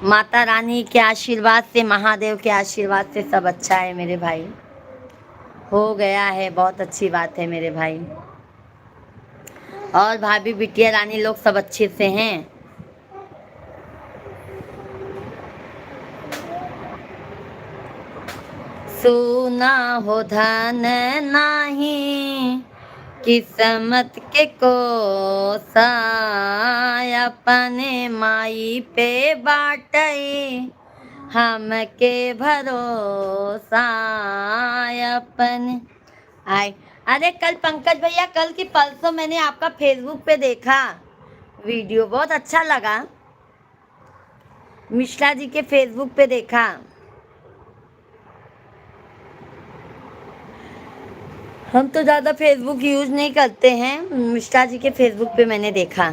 माता रानी के आशीर्वाद से, महादेव के आशीर्वाद से सब अच्छा है मेरे भाई। हो गया है, बहुत अच्छी बात है मेरे भाई। और भाभी बिटिया रानी लोग सब अच्छे से हैं? सोना हो धन नाही किस्मत के कोसा अपने माई पे बाटे हमके भरोसा अपन आए। अरे कल पंकज भैया, कल की परसों मैंने आपका फेसबुक पे देखा वीडियो, बहुत अच्छा लगा। मिश्रा जी के फेसबुक पे देखा। हम तो ज़्यादा फेसबुक यूज़ नहीं करते हैं, मिश्रा जी के फेसबुक पे मैंने देखा।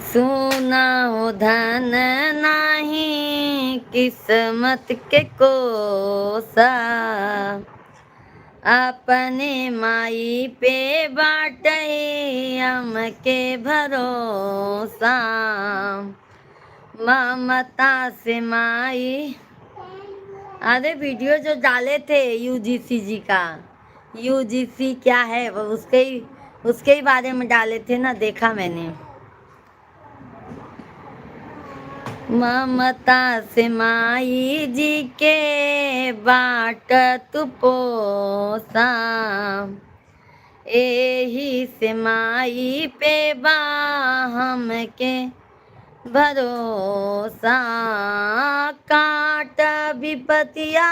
सोना हो धन नाही किस्मत के कोसा अपने माई पे बाटे हमके भरोसा ममता से माई। अरे वीडियो जो डाले थे यूजीसी जी का, यूजीसी क्या है वो, उसके ही बारे में डाले थे ना, देखा मैंने। ममता से माई जी के बाट तू पोसा एही से माई पे बा हमके भरोसा काट विपतिया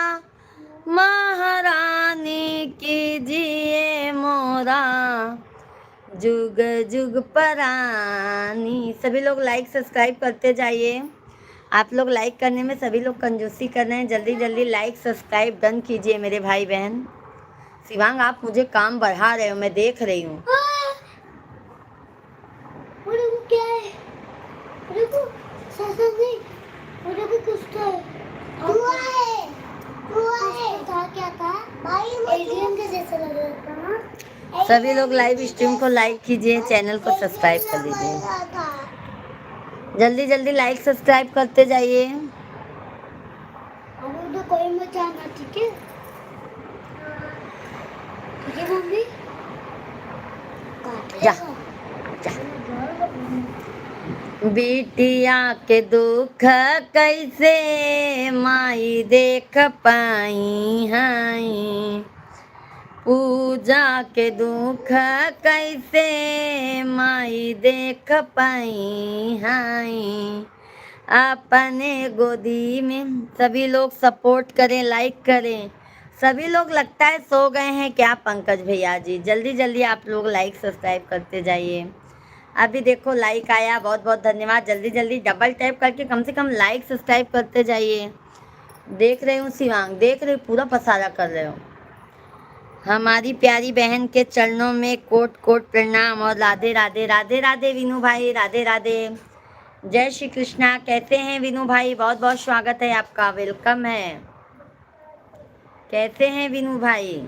महारानी कीजिए मोरा जुग जुग परानी। सभी लोग लाइक सब्सक्राइब करते जाइए। आप लोग लाइक करने में सभी लोग कंजूसी कर रहे हैं, जल्दी जल्दी लाइक सब्सक्राइब डन कीजिए मेरे भाई बहन। शिवांग आप मुझे काम बढ़ा रहे हो, मैं देख रही हूँ। क्या है? देखो सासा जी, देखो कुछ तो है। कुआं है, कुआं है। था क्या था भाई? एलियन के जैसा लग रहा था ना। सभी लोग लाइव स्ट्रीम को लाइक कीजिए, चैनल को सब्सक्राइब कर लीजिए। जल्दी जल्दी लाइक सब्सक्राइब करते जाइए। अब उधर कोई मत जाना, ठीक है? ठीक है मम्मी? जा जा। बिटिया के दुख कैसे माई देख पाई हैं, पूजा के दुख कैसे माई देख पाई हैं, अपने गोदी में। सभी लोग सपोर्ट करें, लाइक करें। सभी लोग लगता है सो गए हैं क्या पंकज भैया जी? जल्दी जल्दी आप लोग लाइक सब्सक्राइब करते जाइए। अभी देखो लाइक आया, बहुत बहुत धन्यवाद। जल्दी जल्दी डबल टैप करके कम से कम लाइक सब्सक्राइब करते जाइए। देख रही हूँ शिवांग, देख रही हूँ, पूरा पसारा कर रहे हो। हमारी प्यारी बहन के चरणों में कोट कोट प्रणाम और राधे राधे। राधे राधे विनू भाई, राधे राधे। जय श्री कृष्णा। कैसे हैं विनू भाई? बहुत बहुत स्वागत है आपका, वेलकम है। कैसे हैं विनू भाई?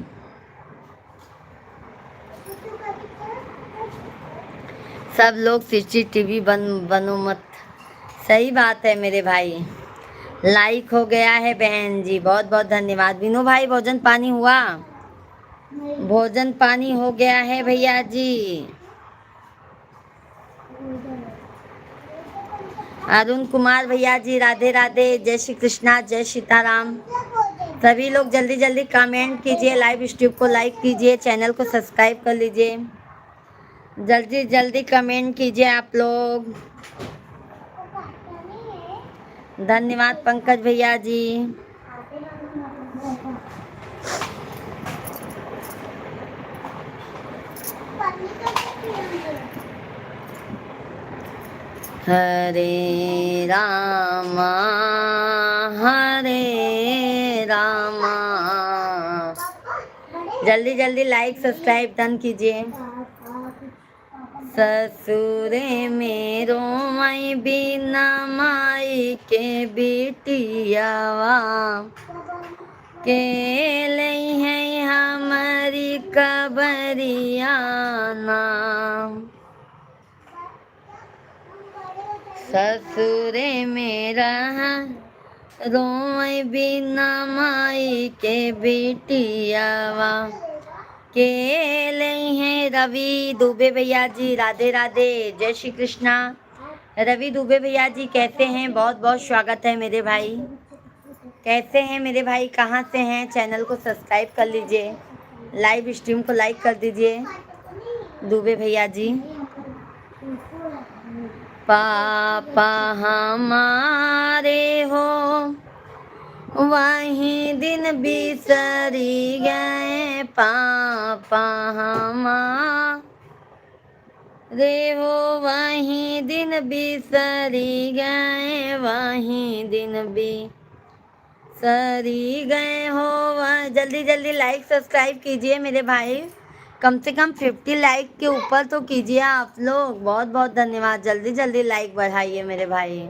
सब लोग सीसीटीवी बनो मत। सही बात है मेरे भाई। लाइक हो गया है बहन जी, बहुत बहुत धन्यवाद। विनू भाई भोजन पानी हुआ? भोजन पानी हो गया है भैया जी। अरुण कुमार भैया जी, राधे राधे। जय श्री कृष्णा, जय सीताराम। सभी लोग जल्दी जल्दी कमेंट कीजिए, लाइव स्ट्रीम को लाइक कीजिए, चैनल को सब्सक्राइब कर लीजिए। जल्दी जल्दी कमेंट कीजिए आप लोग। धन्यवाद पंकज भैया जी। हरे रामा हरे रामा। जल्दी जल्दी लाइक सब्सक्राइब डन कीजिए। ससुरे मेरो माई बिना माई के बिटियावा के लई है हमारी कबरिया नाम। ससुरे मेरा रोए बिना माई के बिटियावा के लई है। रवि दुबे भैया जी, राधे राधे। जय श्री कृष्णा। रवि दुबे भैया जी कैसे हैं? बहुत बहुत स्वागत है मेरे भाई। कैसे हैं मेरे भाई? कहाँ से हैं? चैनल को सब्सक्राइब कर लीजिए, लाइव स्ट्रीम को लाइक कर दीजिए दुबे भैया जी। पापा हमारे हो वही दिन बिसरी गए। पापा हमारे हो वही दिन बिसरी गए। वही दिन बिसरी गए हो। वह जल्दी जल्दी लाइक सब्सक्राइब कीजिए मेरे भाई। कम से कम 50 लाइक के ऊपर तो कीजिए आप लोग। बहुत बहुत धन्यवाद। जल्दी जल्दी लाइक बढ़ाइए मेरे भाई।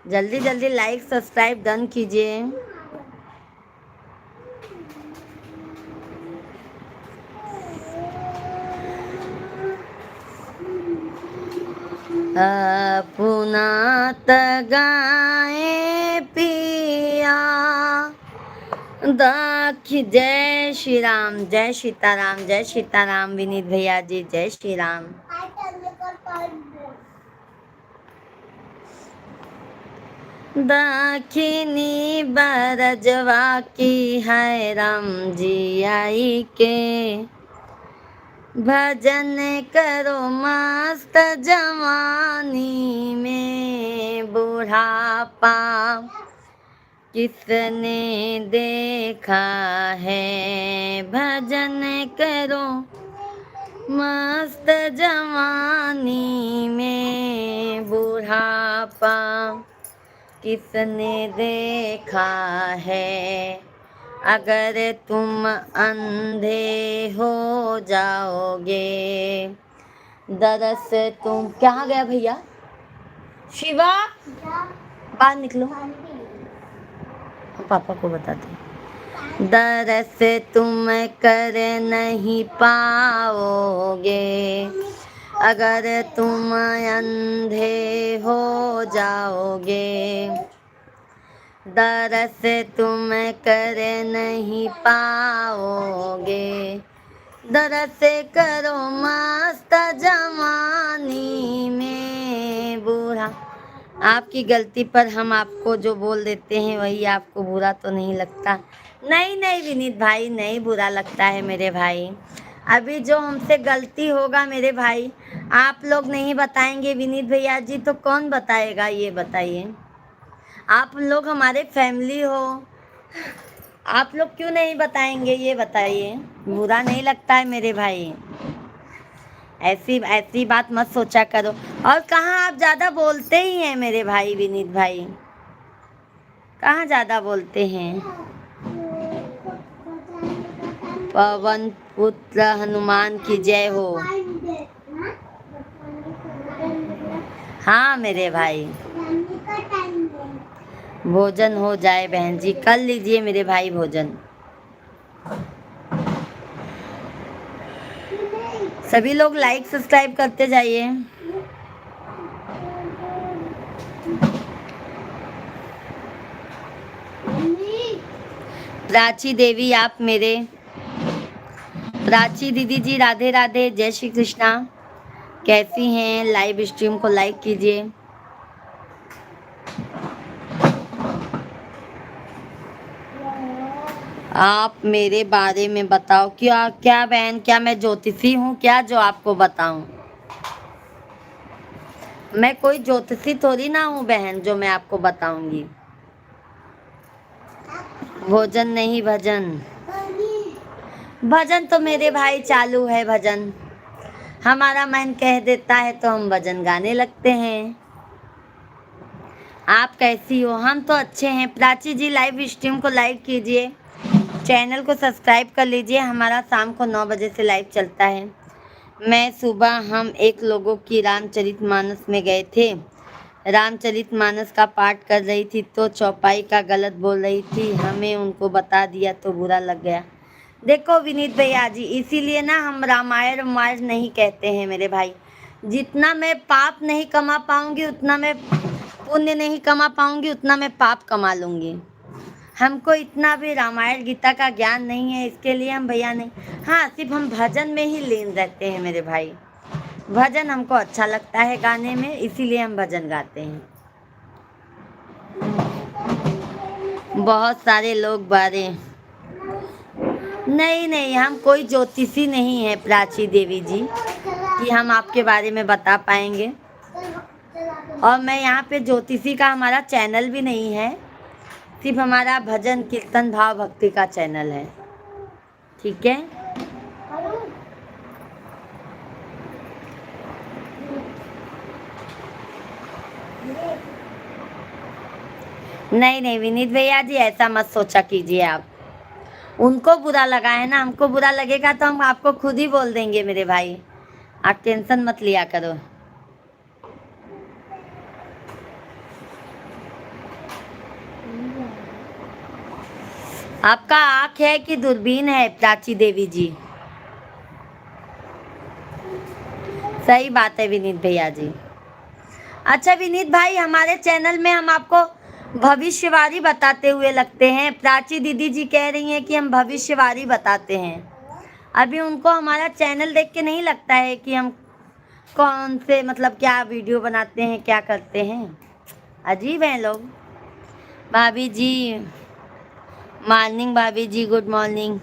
जल्दी जल्दी लाइक सब्सक्राइब डन कीजिए। अपना तगाए पिया दाखी। जय श्री राम, जय सीताराम, जय सीताराम विनीत भैया जी, जय श्री राम। दाखिनी बरजवा की है राम जी आई के। भजन करो मस्त जवानी में। बुढ़ापा किसने देखा है। भजन करो मस्त जवानी में। बुढ़ापा किसने देखा है। अगर तुम अंधे हो जाओगे दरस तुम। कहाँ गया भैया? शिवा बाहर निकलो, पापा को बताते। दरस तुम कर नहीं पाओगे अगर तुम अंधे हो जाओगे। दरस तुम कर नहीं पाओगे। दरस करो मस्त जवानी में। बूढ़ा आपकी गलती पर हम आपको जो बोल देते हैं वही आपको बुरा तो नहीं लगता? नहीं नहीं विनीत भाई, नहीं बुरा लगता है मेरे भाई। अभी जो हमसे गलती होगा मेरे भाई, आप लोग नहीं बताएंगे विनीत भैया जी तो कौन बताएगा, ये बताइए। आप लोग हमारे फैमिली हो, आप लोग क्यों नहीं बताएंगे, ये बताइए। बुरा नहीं लगता है मेरे भाई, ऐसी ऐसी बात मत सोचा करो। और कहाँ आप ज़्यादा बोलते ही हैं मेरे भाई विनीत भाई, कहाँ ज़्यादा बोलते हैं। पवन पुत्र हनुमान की जय हो। हाँ मेरे भाई, भोजन हो जाए बहन जी, कर लीजिए मेरे भाई भोजन। सभी लोग लाइक सब्सक्राइब करते जाइए। प्राची देवी, आप मेरे प्राची दीदी जी राधे राधे, जय श्री कृष्णा। कैसी हैं? लाइव स्ट्रीम को लाइक कीजिए। आप मेरे बारे में बताओ। क्या क्या बहन, क्या मैं ज्योतिषी हूँ क्या जो आपको बताऊं? मैं कोई ज्योतिषी थोड़ी ना हूँ बहन जो मैं आपको बताऊंगी। भोजन नहीं भजन, भजन तो मेरे भाई चालू है। भजन हमारा मन कह देता है तो हम भजन गाने लगते हैं। आप कैसी हो? हम तो अच्छे हैं। प्राची जी लाइव स्ट्रीम को लाइक कीजिए, चैनल को सब्सक्राइब कर लीजिए। हमारा शाम को 9 बजे से लाइव चलता है। मैं सुबह हम एक लोगों की रामचरितमानस में गए थे, रामचरितमानस का पाठ कर रही थी तो चौपाई का गलत बोल रही थी, हमें उनको बता दिया तो बुरा लग गया। देखो विनीत भैया जी, इसीलिए ना हम रामायण नहीं कहते हैं मेरे भाई। जितना मैं पाप नहीं कमा पाऊंगी उतना मैं पुण्य नहीं कमा पाऊंगी, उतना मैं पाप कमा लूंगी। हमको इतना भी रामायण गीता का ज्ञान नहीं है, इसके लिए हम भैया नहीं। हाँ, सिर्फ हम भजन में ही लीन रहते हैं मेरे भाई। भजन हमको अच्छा लगता है गाने में, इसीलिए हम भजन गाते हैं। बहुत सारे लोग बारे नहीं नहीं, हम कोई ज्योतिषी नहीं है प्राची देवी जी कि हम आपके बारे में बता पाएंगे। और मैं यहाँ पे ज्योतिषी का हमारा चैनल भी नहीं है, सिर्फ हमारा भजन कीर्तन भाव भक्ति का चैनल है। ठीक है, नहीं नहीं विनीत भैया जी, ऐसा मत सोचा कीजिए आप। उनको बुरा लगा है ना, हमको बुरा लगेगा तो हम आपको खुद ही बोल देंगे मेरे भाई। आप टेंशन मत लिया करो। आपका आँख है कि दूरबीन है प्राची देवी जी? सही बात है विनीत भैया जी। अच्छा विनीत भाई, हमारे चैनल में हम आपको भविष्यवाणी बताते हुए लगते हैं। प्राची दीदी जी कह रही हैं कि हम भविष्यवाणी बताते हैं। अभी उनको हमारा चैनल देख के नहीं लगता है कि हम कौन से मतलब क्या वीडियो बनाते हैं, क्या करते हैं। अजीब हैं लोग। भाभी जी मॉर्निंग, भाभी जी गुड मॉर्निंग।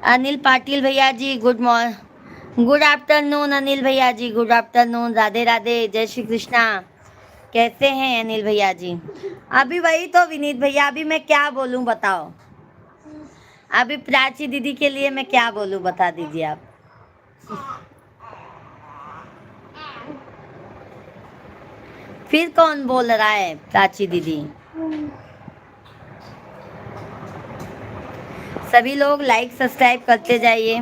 अनिल पाटिल भैया जी गुड आफ्टरनून। अनिल भैया जी गुड आफ्टरनून, राधे राधे, जय श्री कृष्णा। कैसे हैं अनिल भैया जी? अभी वही तो विनीत भैया, अभी मैं क्या बोलूं बताओ। अभी प्राची दीदी के लिए मैं क्या बोलूं, बता दीजिए आप। फिर कौन बोल रहा है प्राची दीदी? सभी लोग लाइक सब्सक्राइब करते जाइए।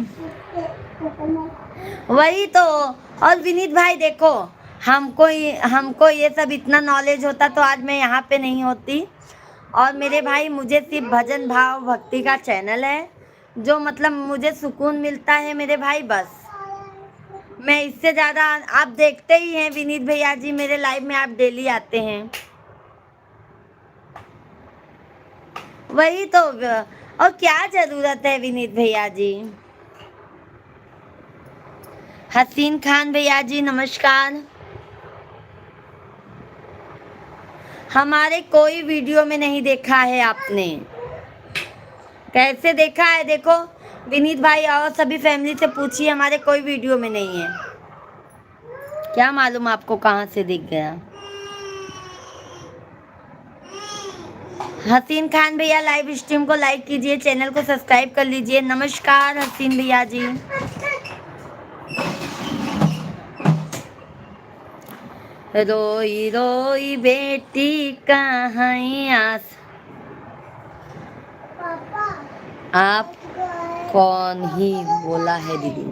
वही तो। और विनीत भाई देखो, हमको ये सब इतना नॉलेज होता तो आज मैं यहाँ पे नहीं होती। और मेरे भाई, मुझे सिर्फ भजन भाव भक्ति का चैनल है जो मतलब मुझे सुकून मिलता है मेरे भाई, बस। मैं इससे ज़्यादा, आप देखते ही हैं विनीत भैया जी, मेरे लाइव में आप डेली आते हैं। वही तो, और क्या ज़रूरत है विनीत भैया जी। हसीन खान भैया जी नमस्कार। हमारे कोई वीडियो में नहीं देखा है आपने? कैसे देखा है? देखो विनीत भाई और सभी फैमिली से पूछिए, हमारे कोई वीडियो में नहीं है। क्या मालूम आपको कहाँ से दिख गया। हसीन खान भैया लाइव स्ट्रीम को लाइक कीजिए, चैनल को सब्सक्राइब कर लीजिए। नमस्कार हसीन भैया जी। रोई रोई बेटी कहाँ आस। पापा आप कौन ही बोला है दीदी?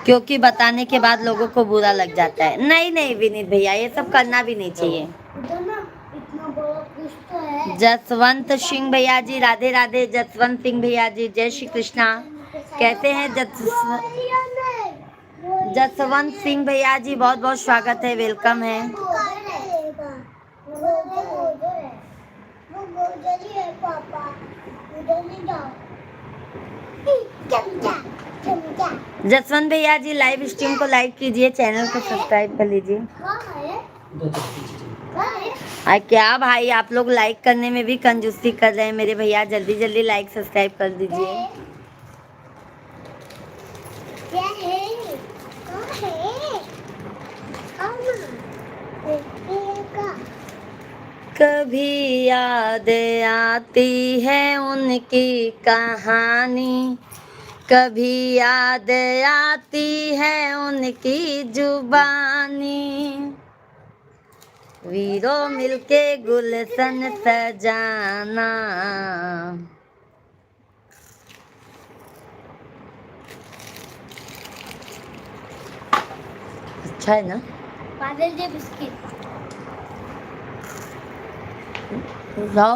क्योंकि बताने के बाद लोगों को बुरा लग जाता है। नहीं नहीं विनीत भैया, ये सब करना भी नहीं चाहिए। इतना बड़ा कुछ तो है। जसवंत सिंह भैया जी राधे राधे। जसवंत सिंह भैया जी जय श्री कृष्णा। कैसे हैं जसवंत सिंह भैया जी? बहुत बहुत स्वागत है, वेलकम है। जसवंत भैया जी लाइव स्ट्रीम को लाइक कीजिए, चैनल को सब्सक्राइब कर लीजिए। क्या भाई, आप लोग लाइक करने में भी कंजूसी कर रहे हैं मेरे भैया। जल्दी जल्दी लाइक सब्सक्राइब कर दीजिए। क्या है? कभी याद आती है उनकी कहानी, कभी याद आती है उनकी जुबानी। वीरों मिलके गुलशन सजाना। अच्छा है ना? बादल दे बिस्किट। जाओ।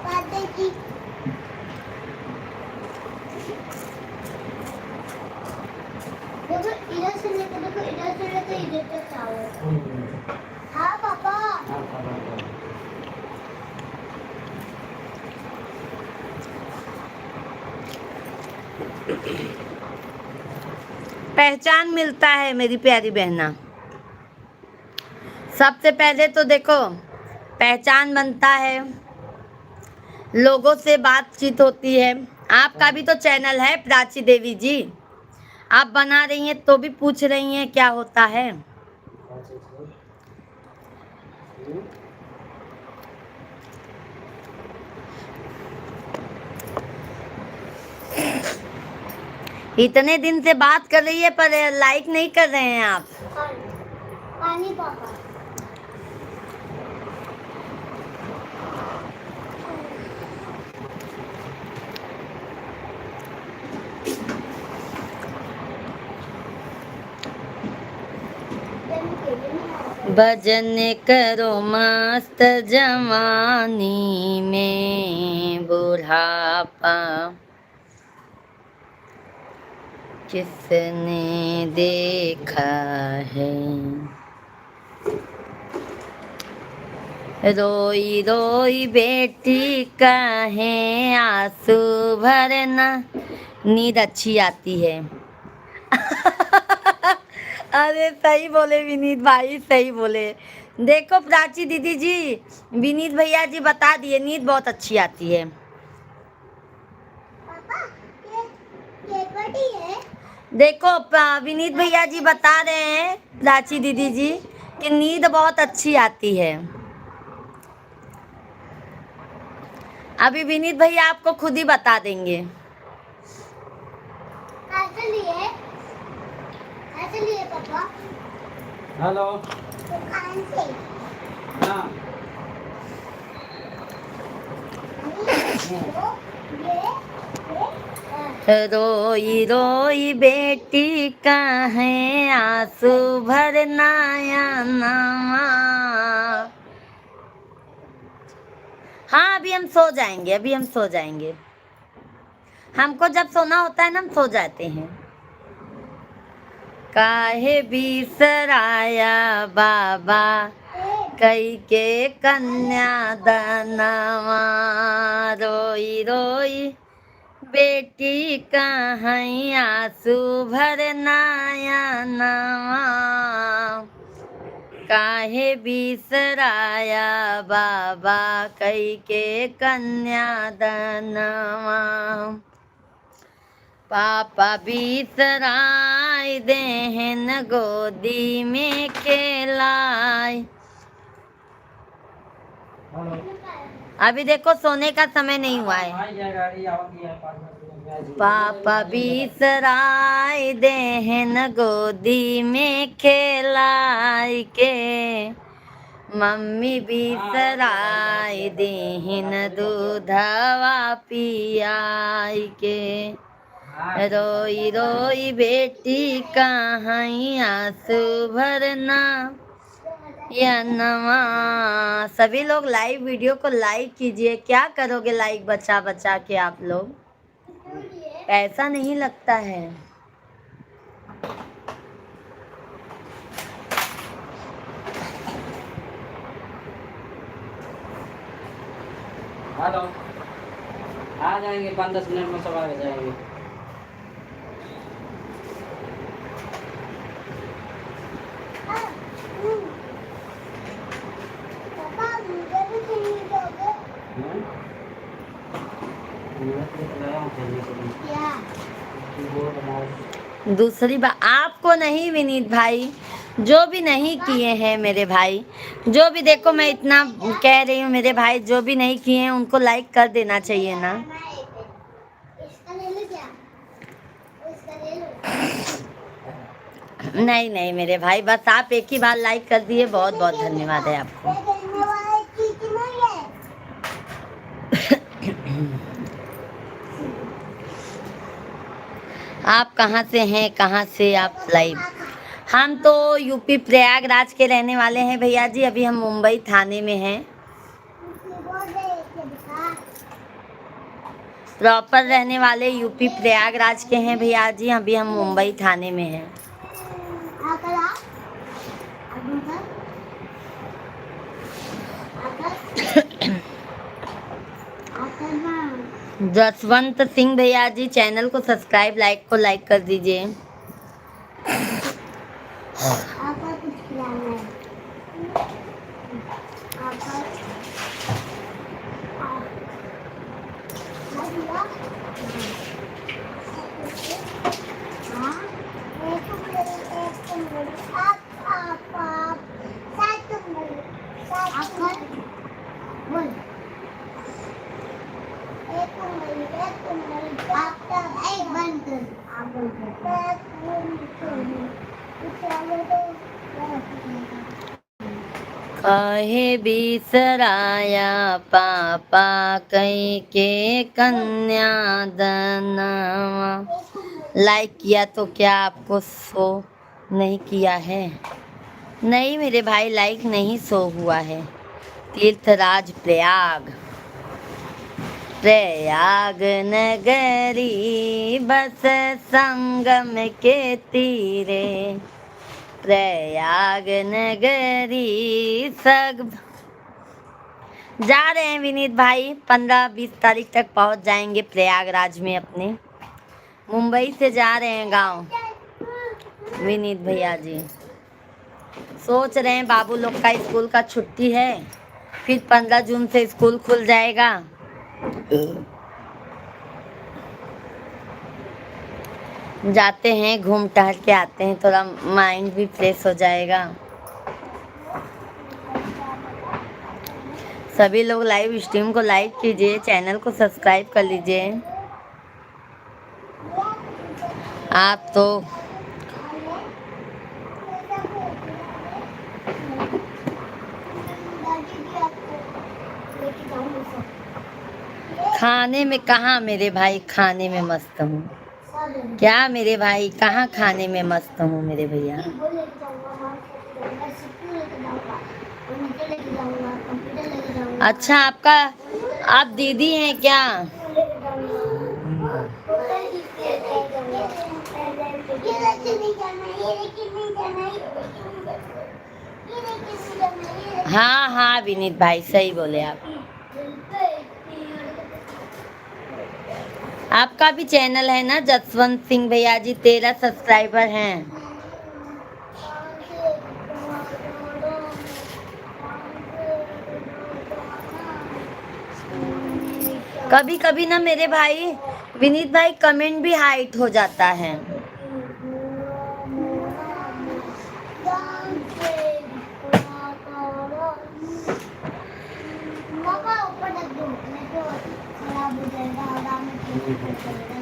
बादल की देखो, इधर से लेकर देखो, इधर से लेकर इधर तक आओ। हाँ पापा। पहचान मिलता है मेरी प्यारी बहना। सबसे पहले तो देखो, पहचान बनता है, लोगों से बातचीत होती है। आपका भी तो चैनल है प्राची देवी जी, आप बना रही हैं तो भी पूछ रही हैं क्या होता है। इतने दिन से बात कर रही है पर लाइक नहीं कर रहे हैं आप। पानी पापा। भजन करो मस्त जवानी में, बुढ़ापा किसने देखा है। रोई रोई बेटी कहे आंसू भरना। नींद अच्छी आती है। अरे सही बोले विनीत भाई, सही बोले। देखो प्राची दीदी जी, विनीत भैया जी बता दिए नींद बहुत अच्छी आती है। पापा ये बड़ी है। देखो विनीत भैया जी बता रहे हैं प्राची दीदी जी कि नींद बहुत अच्छी आती है। अभी विनीत भैया आपको खुद ही बता देंगे। ऐसे लिए पापा। हेलो। दुकान से। हाँ। रोई रोई बेटी कहे आंसू भरना या नामा। हाँ अभी हम सो जाएंगे, अभी हम सो जाएंगे। हमको जब सोना होता है ना हम सो जाते हैं। काहे बिसराया बाबा कई के कन्या दनवा। रोई रोई बेटी कहीं आंसू भरना या नवा। काहे बिसराया बाबा कई के कन्यादानवा। पापा बिसराय देहन गोदी में खेलाय। हेलो अभी देखो सोने का समय नहीं हुआ है। आई जा गाड़ी आवती है 5 मिनट में। पापा बिसराय देहन गोदी में खेलाय के। मम्मी बिसराय देहन दूधवा पियाय के। रोई रोई बेटी कहाँ आंसू भरना या नवा। सभी लोग लाइव वीडियो को लाइक कीजिए। क्या करोगे लाइक बचा बचा के आप लोग? पैसा नहीं लगता है। हेलो आ जाएंगे 5-10 मिनट में, सब आ जाएंगे। पापा मुझे भी खेलने दोगे? क्या? दूसरी बात आपको नहीं विनीत भाई, जो भी नहीं किए हैं मेरे भाई, जो भी देखो मैं इतना कह रही हूँ मेरे भाई, जो भी नहीं किए हैं उनको लाइक कर देना चाहिए ना। इसका ले लो क्या? इसका ले लो। नहीं नहीं मेरे भाई, बस आप एक ही बार लाइक कर दिए, बहुत बहुत धन्यवाद है आपको। ये खेलने वाला चीज नहीं है। आप कहाँ से हैं, कहाँ से आप लाइव? हम तो यूपी प्रयागराज के रहने वाले हैं भैया जी। अभी हम मुंबई थाने में हैं। प्रॉपर रहने वाले यूपी प्रयागराज के हैं भैया जी। अभी हम मुंबई थाने में हैं। जसवंत सिंह भैया जी, चैनल को सब्सक्राइब, लाइक को लाइक कर दीजिए। आपका कुछ खिलाना है? आपका हाँ एक बंद कर। आप काहे बिसराया पापा कई के कन्यादानवा। लाइक किया तो क्या आपको शो नहीं किया है? नहीं मेरे भाई, लाइक नहीं शो हुआ है। तीर्थराज प्रयाग, प्रयाग नगरी बस संगम के तीरे। प्रयाग नगरी सब जा रहे हैं विनीत भाई। 15-20 तारीख तक पहुंच जाएंगे प्रयागराज में अपने। मुंबई से जा रहे हैं गांव विनीत भैया जी। सोच रहे हैं बाबू लोग का स्कूल का छुट्टी है, फिर 15 जून से स्कूल खुल जाएगा। जाते हैं, घूम टहल के आते हैं, थोड़ा माइंड भी फ्रेश हो जाएगा। सभी लोग लाइव स्ट्रीम को लाइक कीजिए, चैनल को सब्सक्राइब कर लीजिए। आप तो खाने में कहाँ मेरे भाई, खाने में मस्त हूँ क्या मेरे भाई? कहाँ खाने में मस्त हूँ मेरे भैया? अच्छा आपका, आप दीदी हैं क्या? हाँ हाँ विनीत भाई, सही बोले आप। आपका भी चैनल है ना जसवंत सिंह भैया जी, 13 सब्सक्राइबर हैं। कभी कभी ना मेरे भाई विनीत भाई कमेंट भी हाइट हो जाता है। पापा ऊपर रख दो, नहीं तो खराब हो जाएगा आराम में ऊपर चलेगा।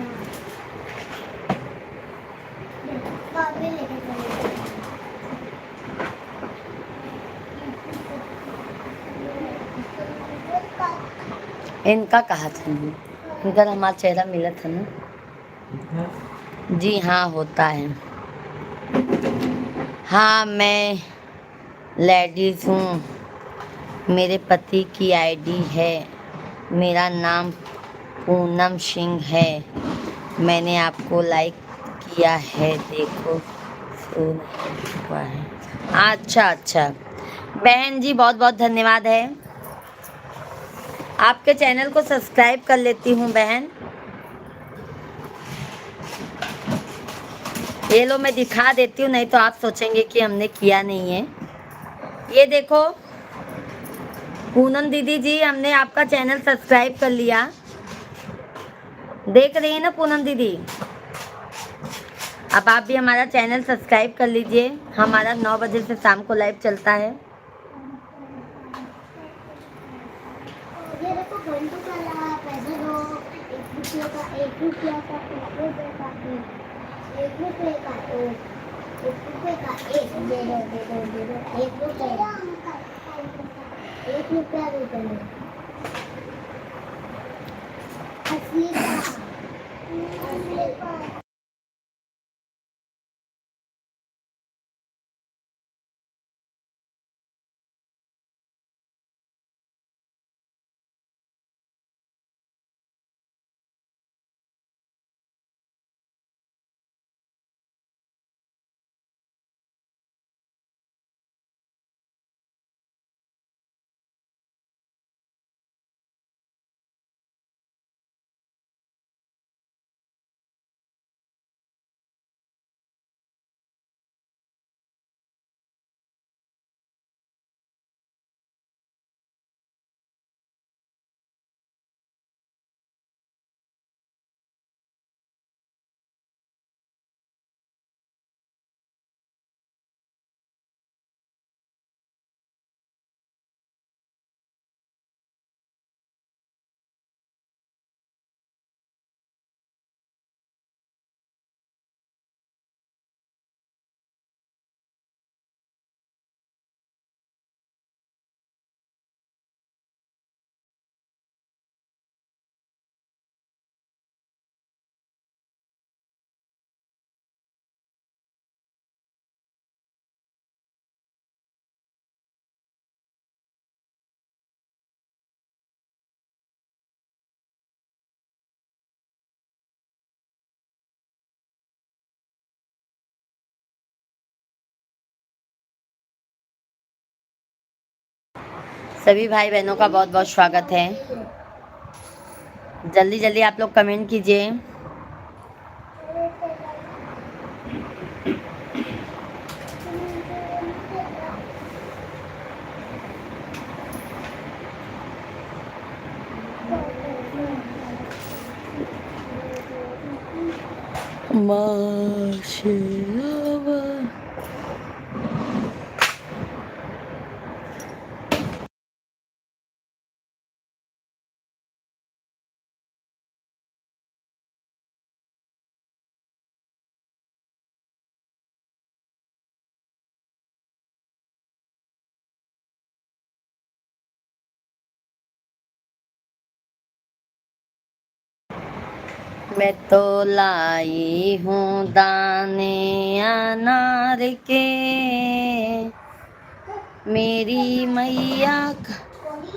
पापा लेके चलेगा। इनका कहा था इधर हमारा चेहरा मिला था ना। जी हाँ होता है। हाँ मैं लेडीज़ हूँ, मेरे पति की आईडी है, मेरा नाम पूनम सिंह है, मैंने आपको लाइक किया है, देखो सुन हुआ है। अच्छा अच्छा बहन जी बहुत बहुत धन्यवाद है। आपके चैनल को सब्सक्राइब कर लेती हूँ बहन। ये लो मैं दिखा देती हूँ, नहीं तो आप सोचेंगे कि हमने किया नहीं है। ये देखो पूनम दीदी जी, हमने आपका चैनल सब्सक्राइब कर लिया। देख रही है ना पूनम दीदी। अब आप भी हमारा चैनल सब्सक्राइब कर लीजिए। हमारा 9 बजे से शाम को लाइव चलता है। ये देखो घंटों का लगा पैसे दो, 1 रुपये का 1 रुपया का 1 रुपये का 1 रुपये का 1 रुपये का 1 दे दो 1 रुपया 1 रुपया दे दो। असली का सभी भाई बहनों का बहुत बहुत स्वागत है। जल्दी जल्दी आप लोग कमेंट कीजिए। माशाअल्लाह। मैं तो लाई हूँ दाने अनार के, मेरी मैया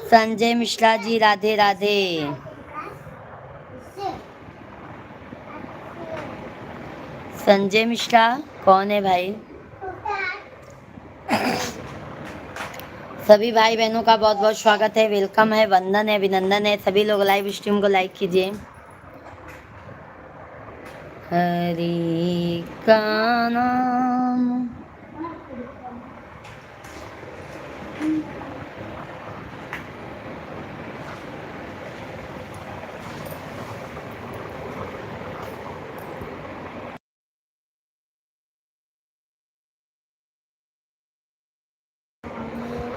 संजय मिश्रा जी राधे राधे। संजय मिश्रा कौन है भाई? सभी भाई बहनों का बहुत बहुत स्वागत है, वेलकम है, वंदन है, अभिनंदन है। सभी लोग लाइव स्ट्रीम को लाइक कीजिए। हरि का नाम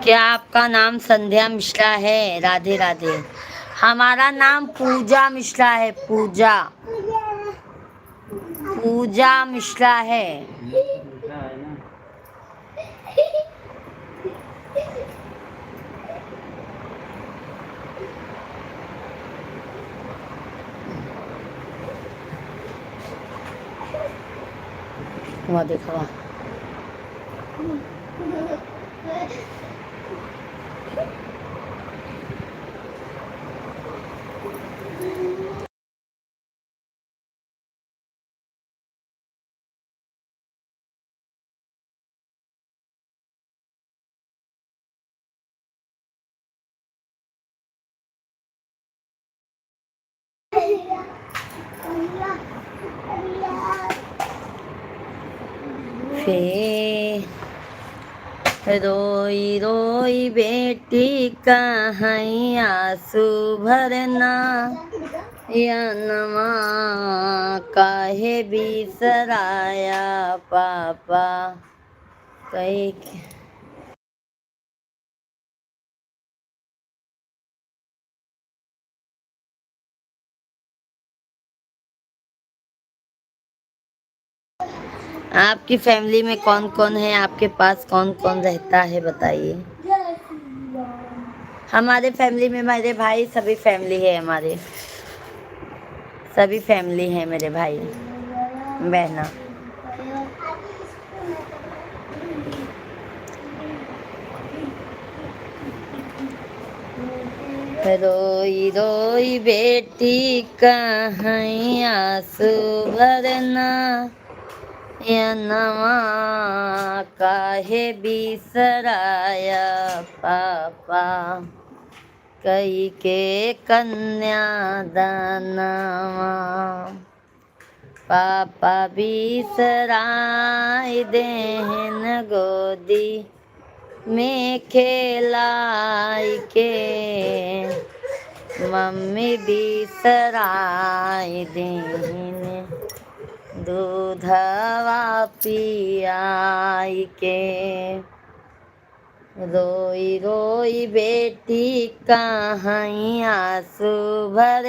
क्या आपका नाम संध्या मिश्रा है? राधे राधे। हमारा नाम पूजा मिश्रा है। पूजा पूजा मिश्रा है। दूसरा है ना। वहाँ देखो वहाँ। फिर रोई रोई बेटी कहीं आंसू भरना, या नमा काहे बिसराया पापा कहीं। आपकी फैमिली में कौन कौन है? आपके पास कौन कौन रहता है बताइए। हमारे फैमिली में मेरे भाई सभी फैमिली है। हमारे सभी फैमिली है। मेरे भाई बहना। रोई रोई बेटी कहीं आंसू भरना, या नमा काहे बिसराया पापा कई के कन्या दानवा। पापा बिसराय देहन गोदी में खेलाई के, मम्मी बिसराय देहन दूधवा पियाई के। रोई रोई बेटी कहीं आंसू भर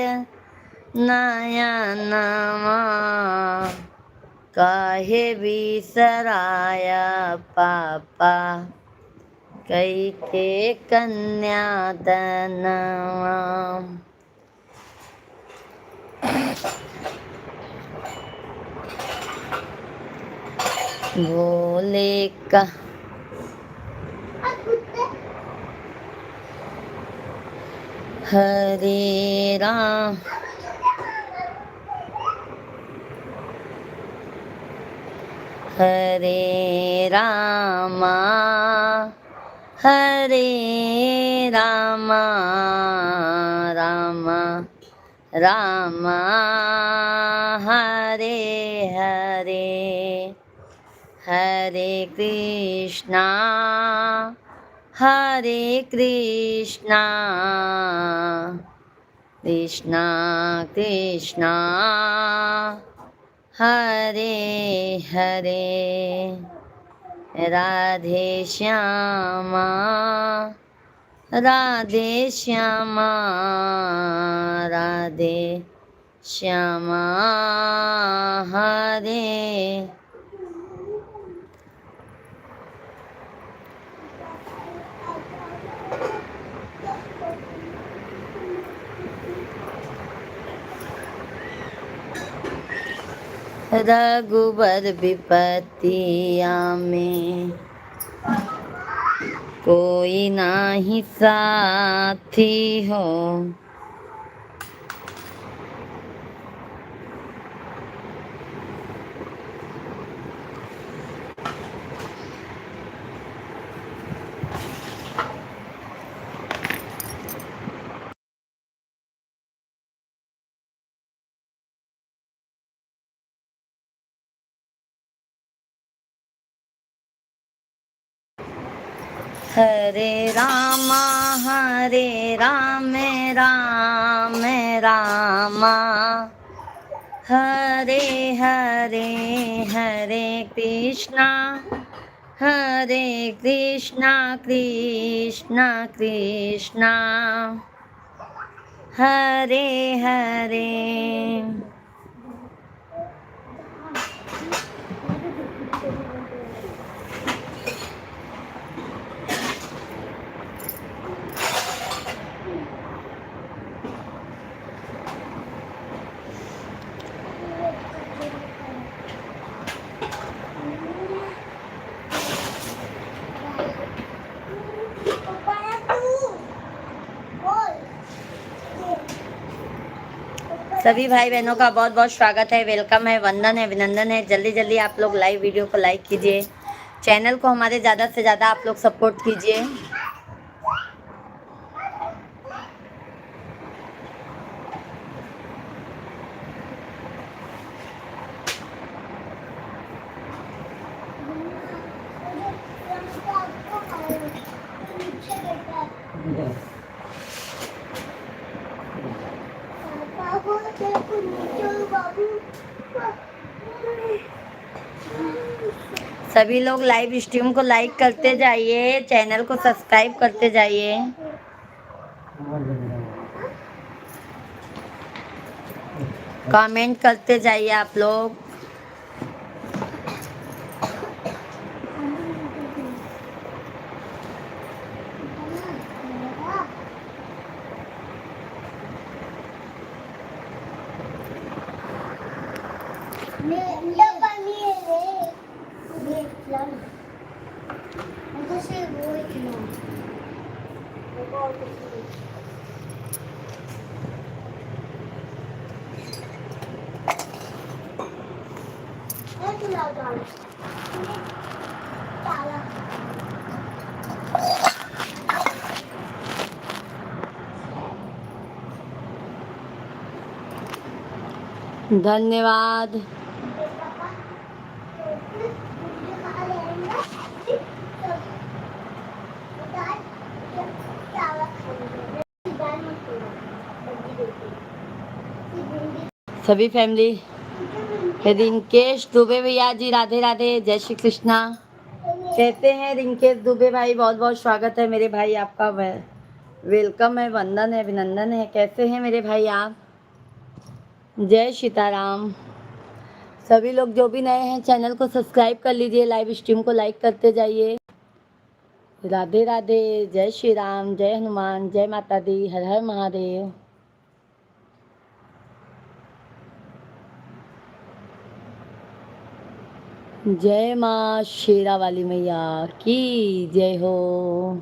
नयनवा, काहे बिसराया पापा कई के कन्या दानवा। बोले का हरे राम हरे रामा हरे रामा, रामा रामा हरे हरे, हरे कृष्णा कृष्णा कृष्णा हरे हरे। राधे श्यामा राधे श्यामा, राधे श्यामा हरे। रघुबर विपत्तिया में कोई नाही साथी हो, हरे राम राम रामा, हरे हरे हरे कृष्णा हरे कृष्णा कृष्णा कृष्णा हरे हरे। सभी भाई बहनों का बहुत बहुत स्वागत है, वेलकम है, वंदन है, अभिनंदन है। जल्दी जल्दी आप लोग लाइव वीडियो को लाइक कीजिए, चैनल को हमारे ज़्यादा से ज़्यादा आप लोग सपोर्ट कीजिए। सभी लोग लाइव स्ट्रीम को लाइक करते जाइए, चैनल को सब्सक्राइब करते जाइए। कमेंट करते जाइए आप लोग। धन्यवाद। सभी फैमिली, रिंकेश दुबे भैया जी राधे राधे, जय श्री कृष्णा। कैसे हैं रिंकेश दुबे भाई? बहुत बहुत स्वागत है मेरे भाई आपका, वेलकम है, वंदन है, अभिनंदन है। कैसे हैं मेरे भाई आप? जय सीताराम। सभी लोग जो भी नए हैं चैनल को सब्सक्राइब कर लीजिए, लाइव स्ट्रीम को लाइक करते जाइए। राधे राधे, जय श्री राम, जय हनुमान, जय माता दी, हर हर महादेव। जय माँ शेरा वाली मैया की जय हो।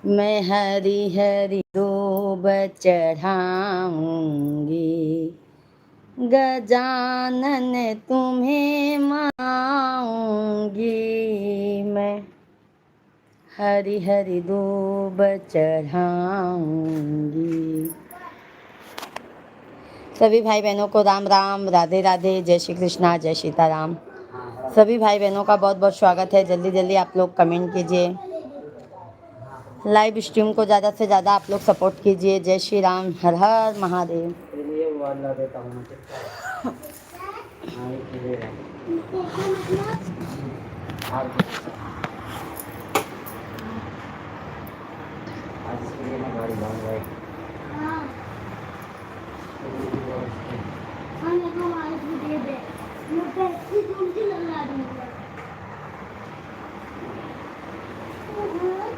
मैं हरी हरी दूब चढ़ाऊंगी, गजानन तुम्हें मनाऊंगी, मैं हरी हरी दूब चढ़ाऊंगी। सभी भाई बहनों को राम राम, राधे राधे, जय श्री कृष्णा, जय सीताराम। सभी भाई बहनों का बहुत बहुत स्वागत है। जल्दी जल्दी आप लोग कमेंट कीजिए, लाइव स्ट्रीम को ज़्यादा से ज़्यादा आप लोग सपोर्ट कीजिए। जय श्री राम, हर हर महादेव। ये वाला देता हूँ मैं चिपका। हाँ, ये कीजिएगा। आज इसके लिए मैं गाड़ी लाऊंगा एक।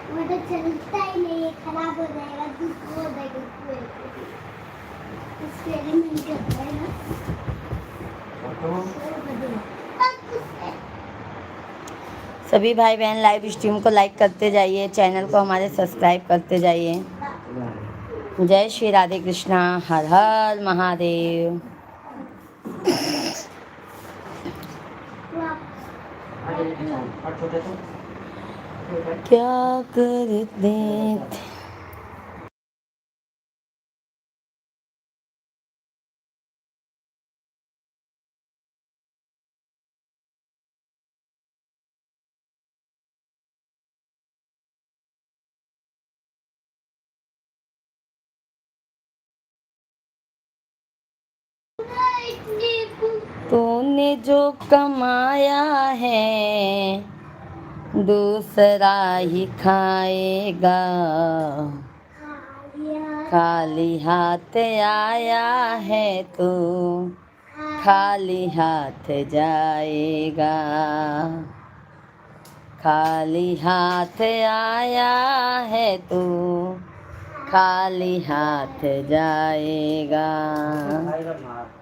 वो तो चलता ही नहीं है, खराब हो जाएगा, दूसरा हो जाएगा, एक्सपेरिमेंट करता है ना। सभी भाई बहन लाइव स्ट्रीम को लाइक करते जाइए, चैनल को हमारे सब्सक्राइब करते जाइए। जय श्री राधे कृष्णा, हर हर महादेव। और छोटे तो क्या करते थे तूने जो कमाया है दूसरा ही खाएगा, खाली हाथ आया है तू खाली हाथ जाएगा, खाली हाथ आया है तू खाली हाथ जाएगा। खाएगा मार।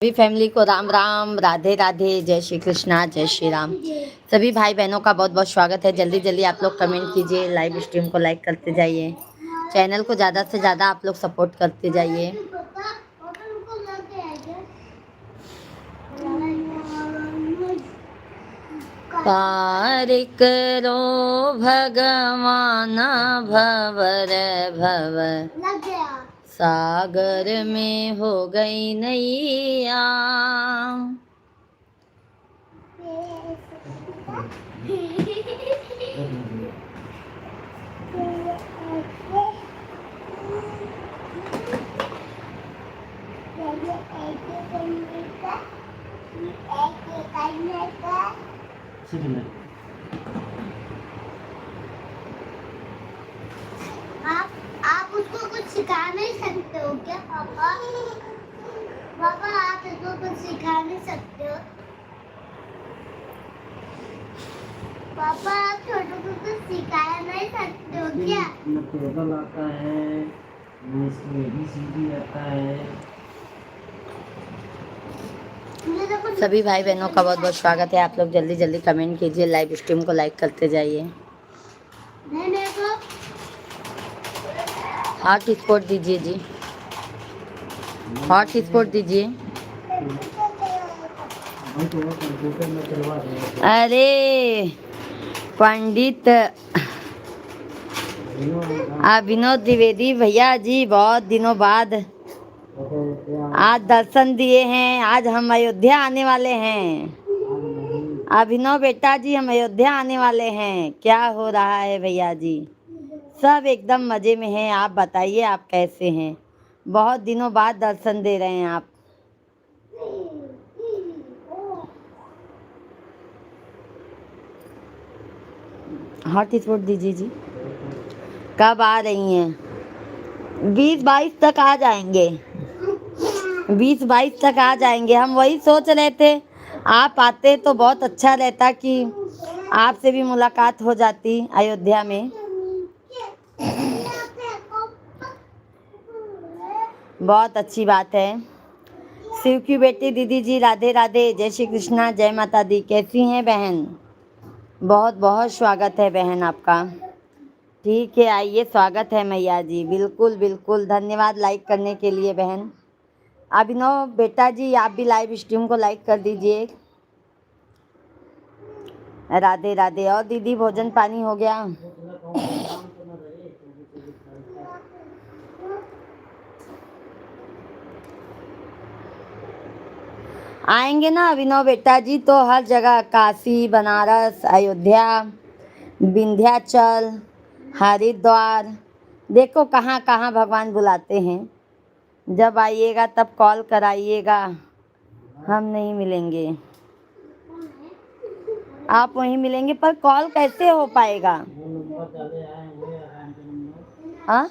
सभी फैमिली को राम राम, राधे राधे, जय श्री कृष्णा, जय श्री राम। सभी भाई बहनों का बहुत बहुत स्वागत है। जल्दी जल्दी आप लोग कमेंट कीजिए, लाइव स्ट्रीम को लाइक करते जाइए, चैनल को ज़्यादा से ज़्यादा आप लोग सपोर्ट करते जाइए। पार करो भगवान भवर भव, लग गया। सागर में हो गई नैया। सकते हो क्या पापा? पापा आप इसको कुछ सिखा नहीं सकते हो? पापा आप छोटों को कुछ सिखा नहीं सकते हो क्या? न टेबल आता है, न इसमें ABCD आता है। मुझे तो कुछ सभी भाई बहनों का बहुत बहुत स्वागत है। आप लोग जल्दी जल्दी कमेंट कीजिए, लाइव स्ट्रीम को लाइक करते जाइए। नहीं मेरे को हॉट स्पॉट दीजिए जी, हॉट स्पॉट दीजिए। भाई तो वो कंप्यूटर में चलवा देंगे। अरे पंडित अभिनव द्विवेदी भैया जी, बहुत दिनों बाद आज दर्शन दिए हैं। आज हम अयोध्या आने वाले हैं। अभिनव बेटा जी, हम अयोध्या आने वाले हैं। क्या हो रहा है भैया जी? सब एकदम मज़े में हैं। आप बताइए आप कैसे हैं? बहुत दिनों बाद दर्शन दे रहे हैं आप। हॉट स्पॉट दीजिए जी। कब आ रही हैं? 20-22 तक आ जाएंगे। 20-22 तक आ जाएंगे। हम वही सोच रहे थे आप आते तो बहुत अच्छा रहता कि आपसे भी मुलाकात हो जाती अयोध्या में। बहुत अच्छी बात है। शिव की बेटी दीदी जी, राधे राधे, जय श्री कृष्णा, जय माता दी। कैसी हैं बहन? बहुत बहुत स्वागत है बहन आपका। ठीक है, आइए, स्वागत है मैया जी। बिल्कुल बिल्कुल, धन्यवाद लाइक करने के लिए बहन। अभिनव बेटा जी, आप भी लाइव स्ट्रीम को लाइक कर दीजिए। राधे राधे। और दीदी भोजन पानी हो गया? आएंगे ना अभिनव बेटा जी तो हर जगह, काशी, बनारस, अयोध्या, विंध्याचल, हरिद्वार, देखो कहाँ कहाँ भगवान बुलाते हैं। जब आइएगा तब कॉल कराइएगा, हम नहीं मिलेंगे। आप वहीं मिलेंगे, पर कॉल कैसे हो पाएगा? हाँ,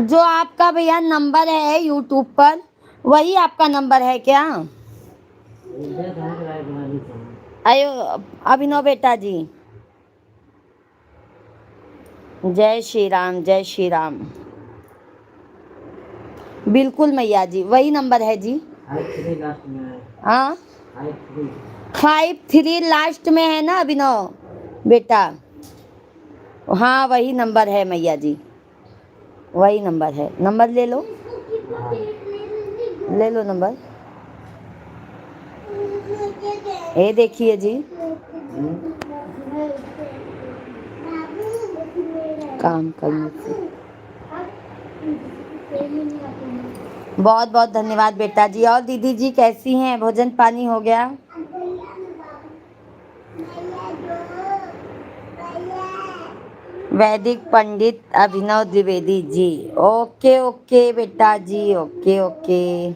जो आपका भैया नंबर है यूट्यूब पर, वही आपका नंबर है क्या? अयो अभिनव बेटा जी, जय श्री राम, जय श्री राम। बिल्कुल मैया जी, वही नंबर है जी। हाँ, 53 लास्ट में है ना अभिनव बेटा? हाँ, वही नंबर है मैया जी, वही नंबर है। नंबर ले लो, ले लो नंबर। ये देखिए जी, काम करने से। बहुत बहुत धन्यवाद बेटा जी। और दीदी जी कैसी हैं? भोजन पानी हो गया? वैदिक पंडित अभिनव द्विवेदी जी, ओके ओके बेटा जी, ओके ओके।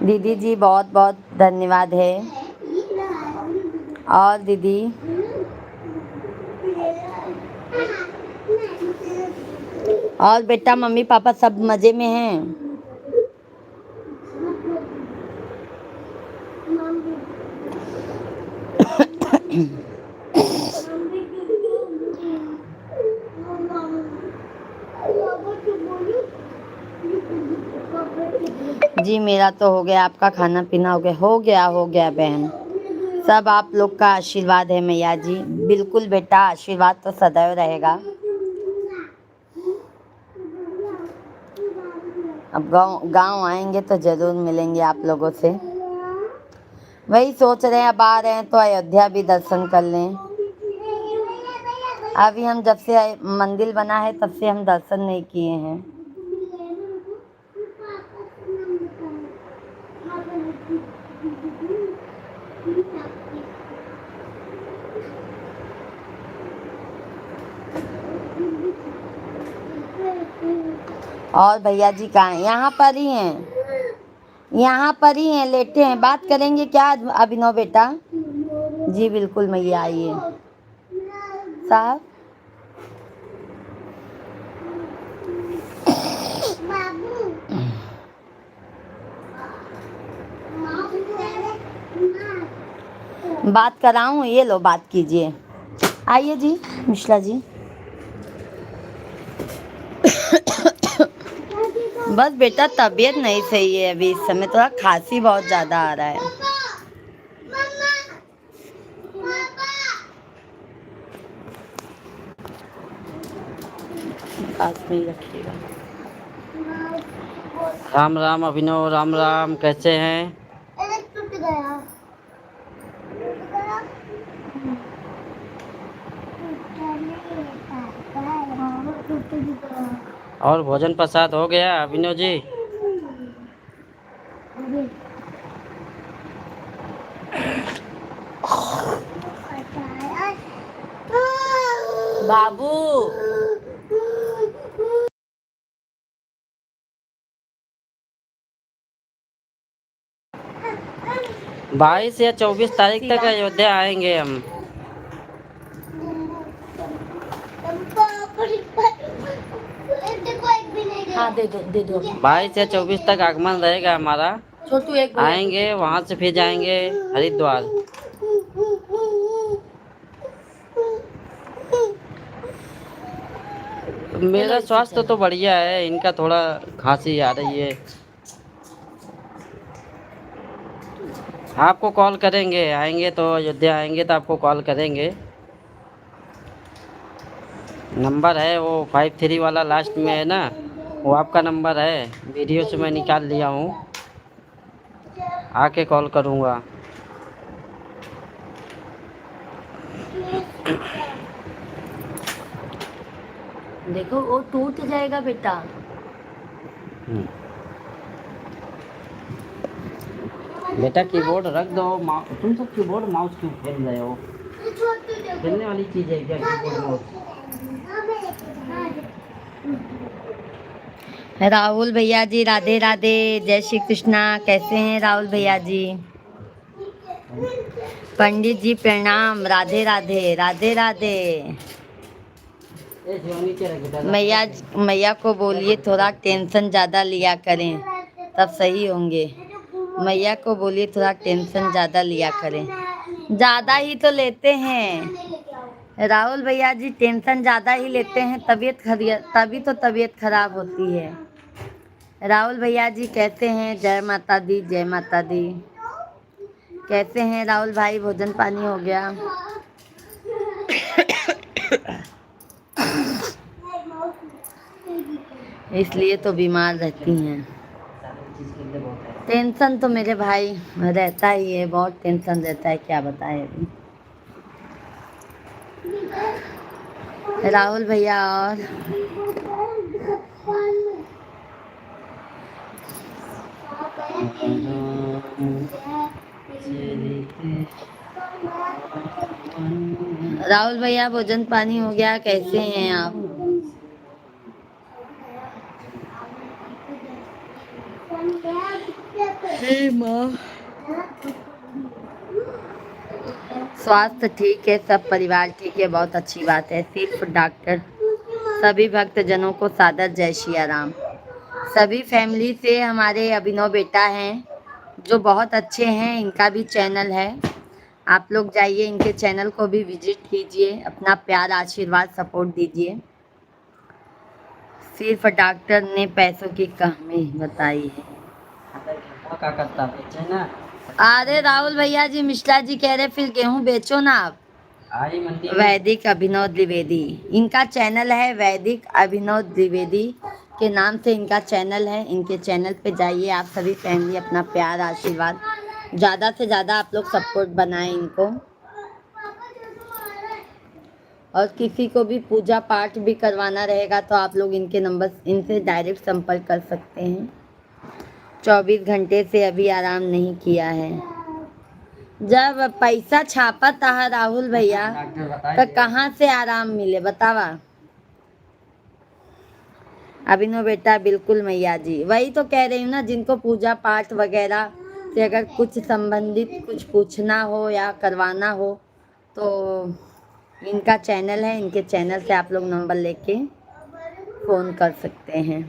दीदी जी बहुत बहुत धन्यवाद है। और दीदी और बेटा, मम्मी पापा सब मज़े में हैं? जी मेरा तो हो गया, आपका खाना पीना हो गया? हो गया बहन। सब आप लोग का आशीर्वाद है मैया जी। बिल्कुल बेटा, आशीर्वाद तो सदैव रहेगा। अब गांव आएंगे तो ज़रूर मिलेंगे आप लोगों से। वही सोच रहे हैं, अब आ रहे हैं तो अयोध्या भी दर्शन कर लें। अभी हम जब से मंदिर बना है तब से हम दर्शन नहीं किए हैं। और भैया जी कहाँ हैं? यहाँ पर ही हैं, यहाँ पर ही हैं, लेटे हैं। बात करेंगे क्या अभिनव बेटा? जी बिल्कुल मैया, आइए साहब। बात कराऊं? ये लो बात कीजिए। आइए जी मिश्रा जी। बस बेटा तबीयत नहीं सही है अभी, इस समय थोड़ा खांसी बहुत ज़्यादा आ रहा है। पास में ही रखिएगा। राम राम अभिनव, राम राम, कैसे हैं? टूट गया। और भोजन प्रसाद हो गया अभिनव जी? बाबू बाईस या 24 तारीख तक अयोध्या आएंगे हम। हाँ दे दो 22 या 24 तक आगमन रहेगा हमारा। छोटू एक आएंगे, वहाँ से फिर जाएंगे हरिद्वार। मेरा स्वास्थ्य तो बढ़िया है, इनका थोड़ा खांसी आ रही है। आपको कॉल करेंगे, आएंगे तो अयोध्या आएंगे तो आपको कॉल करेंगे। नंबर है वो 53 वाला लास्ट में है ना, वो आपका नंबर है, वीडियो से मैं निकाल लिया हूँ। आके कॉल करूँगा। देखो वो टूट जाएगा बेटा। बेटा कीबोर्ड रख दो। तुम सब कीबोर्ड माउस क्यों खेल रहे हो? खेलने वाली चीज़ है क्या कीबोर्ड माउस? राहुल भैया जी राधे राधे, जय श्री कृष्णा। कैसे हैं राहुल भैया जी? पंडित जी प्रणाम, राधे राधे राधे राधे। मैया को बोलिए थोड़ा टेंशन ज़्यादा लिया करें तब सही होंगे। मैया को बोलिए थोड़ा टेंशन ज़्यादा लिया करें। ज़्यादा ही तो लेते हैं राहुल भैया जी, टेंशन ज़्यादा ही लेते हैं, तभी तो तबीयत खराब होती है। राहुल भैया जी कैसे हैं? जय माता दी, जय माता दी। कैसे हैं राहुल भाई? भोजन पानी हो गया? इसलिए तो बीमार रहती हैं। टेंशन तो मेरे भाई रहता ही है, बहुत टेंशन रहता है, क्या बताएं अभी। राहुल भैया और राहुल भैया भोजन पानी हो गया? कैसे हैं आप? हे माँ, स्वास्थ्य ठीक है, सब परिवार ठीक है, बहुत अच्छी बात है। सिर्फ डॉक्टर सभी भक्तजनों को सादर जय सिया राम। सभी फैमिली से हमारे अभिनव बेटा हैं जो बहुत अच्छे हैं, इनका भी चैनल है, आप लोग जाइए इनके चैनल को भी विजिट कीजिए, अपना प्यार आशीर्वाद सपोर्ट दीजिए। सिर्फ डॉक्टर ने पैसों की कमी बताई है। अरे राहुल भैया जी, मिश्रा जी कह रहे फिर गेहूं बेचो ना आप। वैदिक अभिनव द्विवेदी इनका चैनल है, वैदिक अभिनव द्विवेदी के नाम से इनका चैनल है। इनके चैनल पे जाइए आप सभी फैमिली, अपना प्यार आशीर्वाद ज़्यादा से ज़्यादा आप लोग सपोर्ट बनाएं इनको। और किसी को भी पूजा पाठ भी करवाना रहेगा तो आप लोग इनसे डायरेक्ट संपर्क कर सकते हैं। 24 घंटे से अभी आराम नहीं किया है। जब पैसा छापता है राहुल भैया तो कहाँ से आराम मिले बतावा। अभिनव बेटा बिल्कुल मैया जी, वही तो कह रही हूँ ना, जिनको पूजा पाठ वगैरह से अगर कुछ संबंधित कुछ पूछना हो या करवाना हो तो इनका चैनल है, इनके चैनल से आप लोग नंबर लेके फ़ोन कर सकते हैं।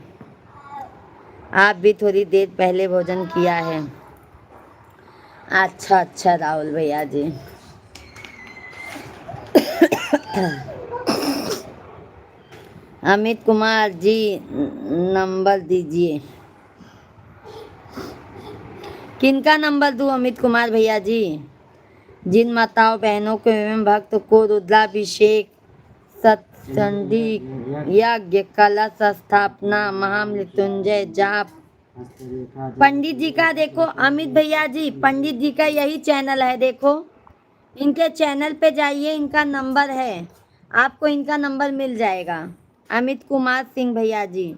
आप भी थोड़ी देर पहले भोजन किया है? अच्छा अच्छा राहुल भैया जी। अमित कुमार जी नंबर दीजिए। किनका नंबर दूँ अमित कुमार भैया जी? जिन माताओं बहनों को एवं भक्त को रुद्राभिषेक, सत्संधी यज्ञ, कलश स्थापना, महामृत्युंजय जाप। पंडित जी का देखो अमित भैया जी, पंडित जी का यही चैनल है, देखो इनके चैनल पे जाइए, इनका नंबर है, आपको इनका नंबर मिल जाएगा। अमित कुमार सिंह भैया जी।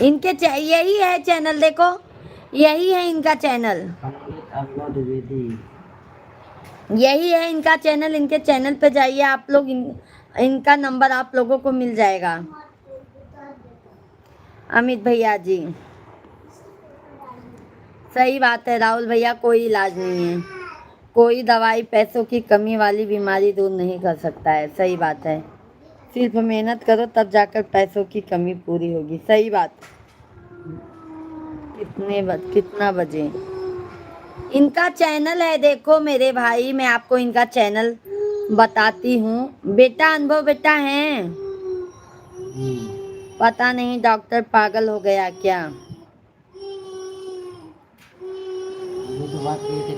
इनके यही है चैनल, देखो यही है इनका चैनल, यही है इनका चैनल। इनके चैनल पे जाइए आप लोग, इनका नंबर आप लोगों को मिल जाएगा। अमित भैया जी सही बात है राहुल भैया, कोई इलाज नहीं है, कोई दवाई पैसों की कमी वाली बीमारी दूर नहीं कर सकता है। सही बात है, सिर्फ मेहनत करो तब जाकर पैसों की कमी पूरी होगी। सही बात। कितना बजे? इनका चैनल है, देखो मेरे भाई, मैं आपको इनका चैनल बताती हूँ। बेटा अनुभव बेटा है, पता नहीं डॉक्टर पागल हो गया क्या?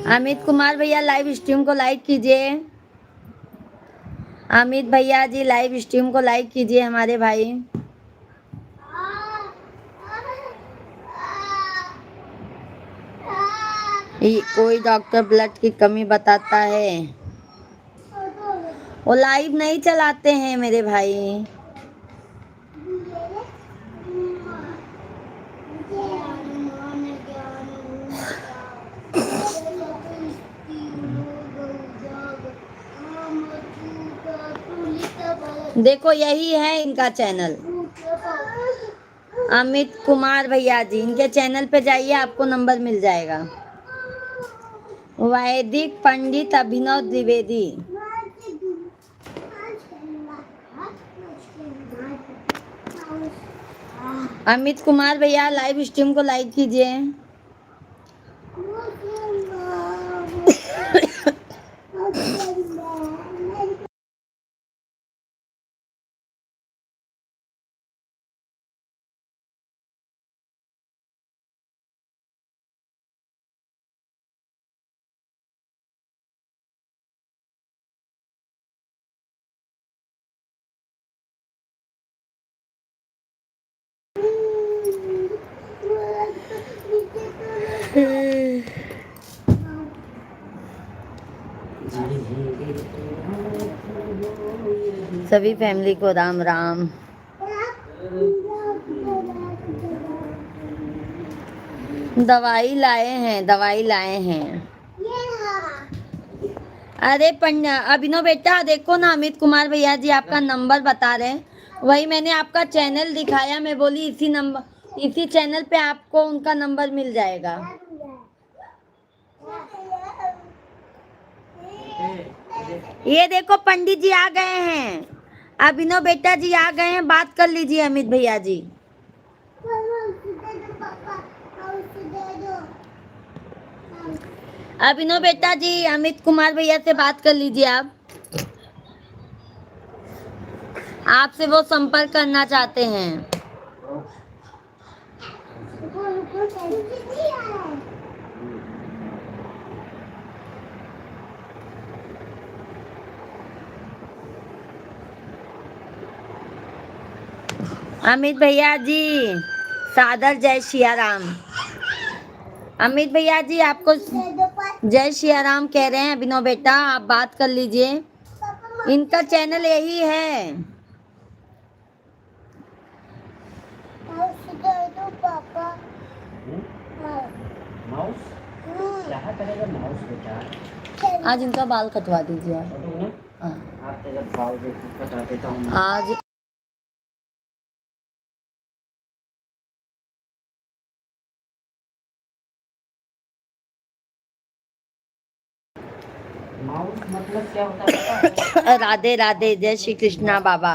अमित कुमार भैया लाइव स्ट्रीम को लाइक कीजिए। अमित भैया जी लाइव स्ट्रीम को लाइक कीजिए हमारे भाई। कोई डॉक्टर ब्लड की कमी बताता है, वो लाइव नहीं चलाते हैं मेरे भाई। देखो यही है इनका चैनल, अमित कुमार भैया जी, इनके चैनल पे जाइए, आपको नंबर मिल जाएगा। वैदिक पंडित अभिनव द्विवेदी। अमित कुमार भैया लाइव स्ट्रीम को लाइक कीजिए। सभी फैमिली को राम राम। दवाई लाए हैं, दवाई लाए हैं। अरे अभिनव बेटा देखो ना, अमित कुमार भैया जी आपका नंबर बता रहे हैं, वही मैंने आपका चैनल दिखाया, मैं बोली इसी चैनल पे आपको उनका नंबर मिल जाएगा। ये देखो पंडित जी आ गए हैं, अभिनव बेटा जी आ गए हैं, बात कर लीजिए अमित भैया जी। अभिनव बेटा जी अमित कुमार भैया से बात कर लीजिए, आपसे वो संपर्क करना चाहते हैं। अमित भैया जी सादर जय सिया राम। अमित भैया जी आपको जय सिया राम कह रहे हैं अभिनव बेटा, आप बात कर लीजिए, इनका चैनल यही है। माउस क्या करेगा माउस बेटा? आज इनका बाल कटवा दीजिए आप। हाँ आप जब बाल कटा देता हूँ। आज माउस मतलब क्या होता है पता है? राधे राधे, जय श्री कृष्णा बाबा।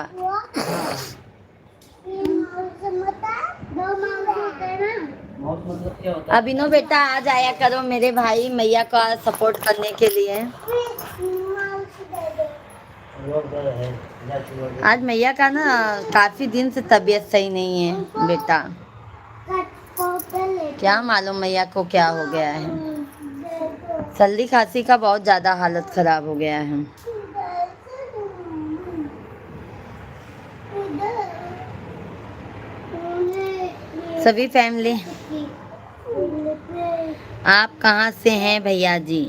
माउस मतलब क्या होता है? अभिनव बेटा आज आया करो मेरे भाई मैया का सपोर्ट करने के लिए। आज मैया का ना काफी दिन से तबीयत सही नहीं है बेटा, क्या मालूम मैया को क्या हो गया है। सर्दी खांसी का बहुत ज्यादा हालत खराब हो गया है। सभी फैमिली, आप कहाँ से हैं भैया जी?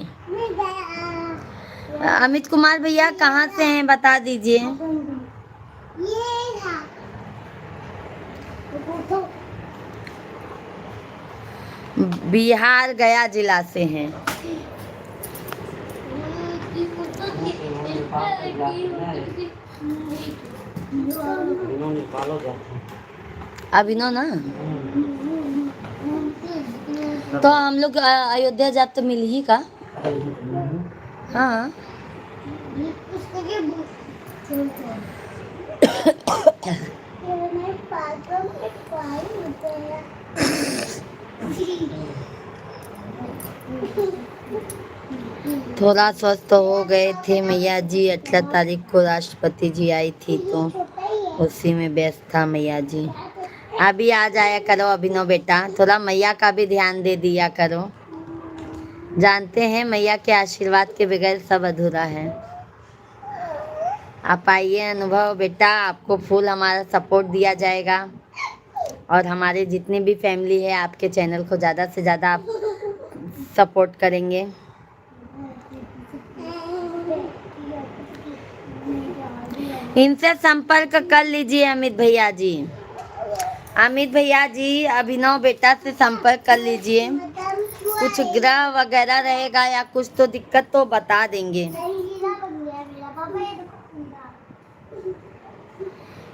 अमित कुमार भैया कहाँ से हैं बता दीजिए। बिहार गया जिला से हैं। अभिनव ना, तो हम लोग अयोध्या जाते तो मिल ही का। हाँ थोड़ा स्वस्थ हो गए थे मैया जी। 18 तारीख को राष्ट्रपति जी आई थी तो उसी में व्यस्त था मैया जी। अभी आ जाया करो अभिनव बेटा, थोड़ा मैया का भी ध्यान दे दिया करो। जानते हैं मैया के आशीर्वाद के बगैर सब अधूरा है। आप आइए अनुभव बेटा, आपको फुल हमारा सपोर्ट दिया जाएगा और हमारे जितने भी फैमिली है आपके चैनल को ज़्यादा से ज़्यादा आप सपोर्ट करेंगे। इनसे संपर्क कर लीजिए अमित भैया जी। अमित भैया जी अभिनव बेटा से संपर्क कर लीजिए। कुछ ग्रह वगैरह रहेगा या कुछ तो दिक्कत तो बता देंगे।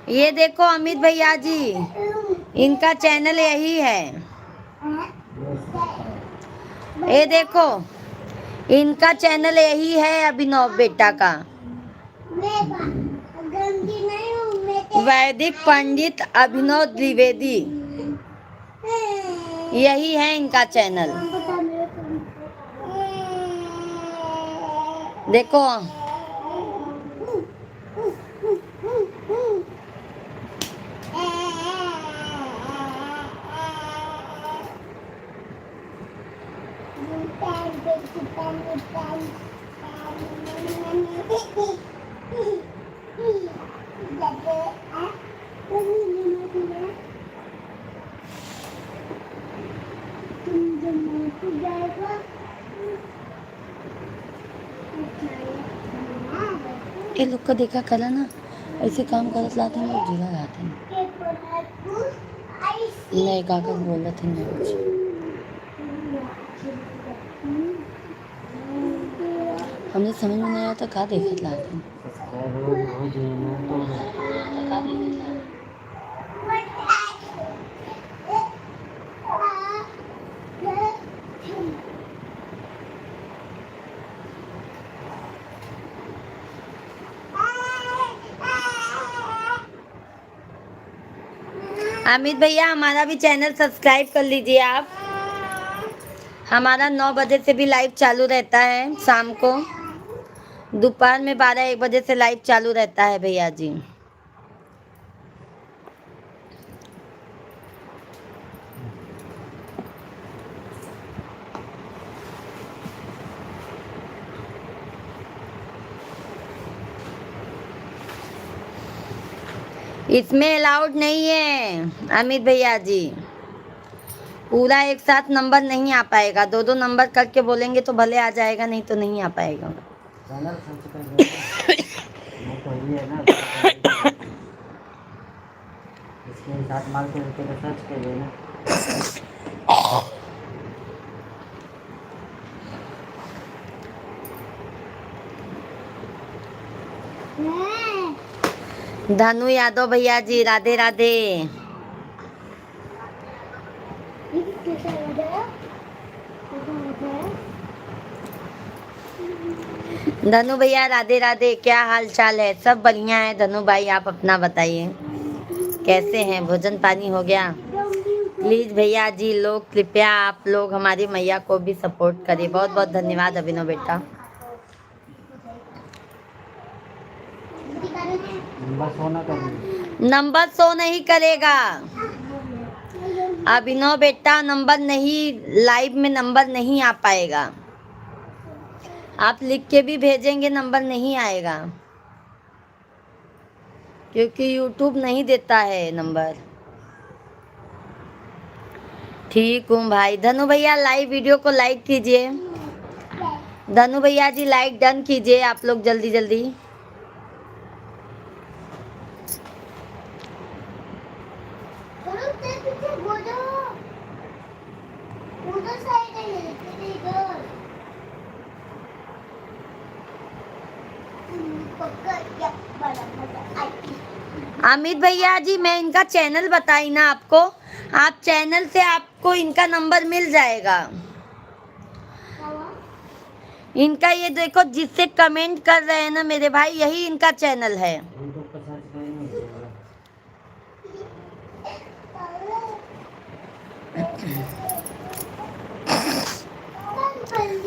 ये देखो अमित भैया जी, इनका चैनल यही है। ये देखो इनका चैनल यही है अभिनव बेटा का, वैदिक पंडित अभिनव द्विवेदी, यही है इनका चैनल। देखो ये लोग को देखा करा ना, ऐसे काम करत लाते हैं लोग जिला जाते हैं। नहीं काका बोल रहे थे नहीं कुछ। हमने समझ में नहीं आया तो कहा देखत लाते हैं। अमित भैया हमारा भी चैनल सब्सक्राइब कर लीजिए आप। हमारा 9 बजे से भी लाइव चालू रहता है, शाम को दोपहर में 12-1 बजे से लाइव चालू रहता है भैया जी। इसमें अलाउड नहीं है अमित भैया जी, पूरा एक साथ नंबर नहीं आ पाएगा। 2-2 नंबर करके बोलेंगे तो भले आ जाएगा, नहीं तो नहीं आ पाएगा। इसके साथ माल के सर्च करिए ना। धनु यादव भैया जी राधे राधे। धनु भैया राधे राधे, क्या हाल चाल है? सब बढ़िया है धनु भाई, आप अपना बताइए कैसे हैं? भोजन पानी हो गया? प्लीज भैया जी लोग कृपया आप लोग हमारी मैया को भी सपोर्ट करिए। बहुत बहुत धन्यवाद अभिनव बेटा। बस होना कर नंबर शो नहीं करेगा अभिनव बेटा, नंबर नहीं, लाइव में नंबर नहीं आ पाएगा। आप लिख के भी भेजेंगे नंबर नहीं आएगा, क्योंकि यूट्यूब नहीं देता है नंबर। ठीक हूँ भाई। धनु भैया लाइव वीडियो को लाइक कीजिए। धनु भैया जी लाइक डन कीजिए आप लोग जल्दी जल्दी। अमित भैया जी मैं इनका चैनल बताई ना आपको, आप चैनल से आपको इनका नंबर मिल जाएगा। इनका ये देखो जिससे कमेंट कर रहे हैं ना मेरे भाई, यही इनका चैनल है।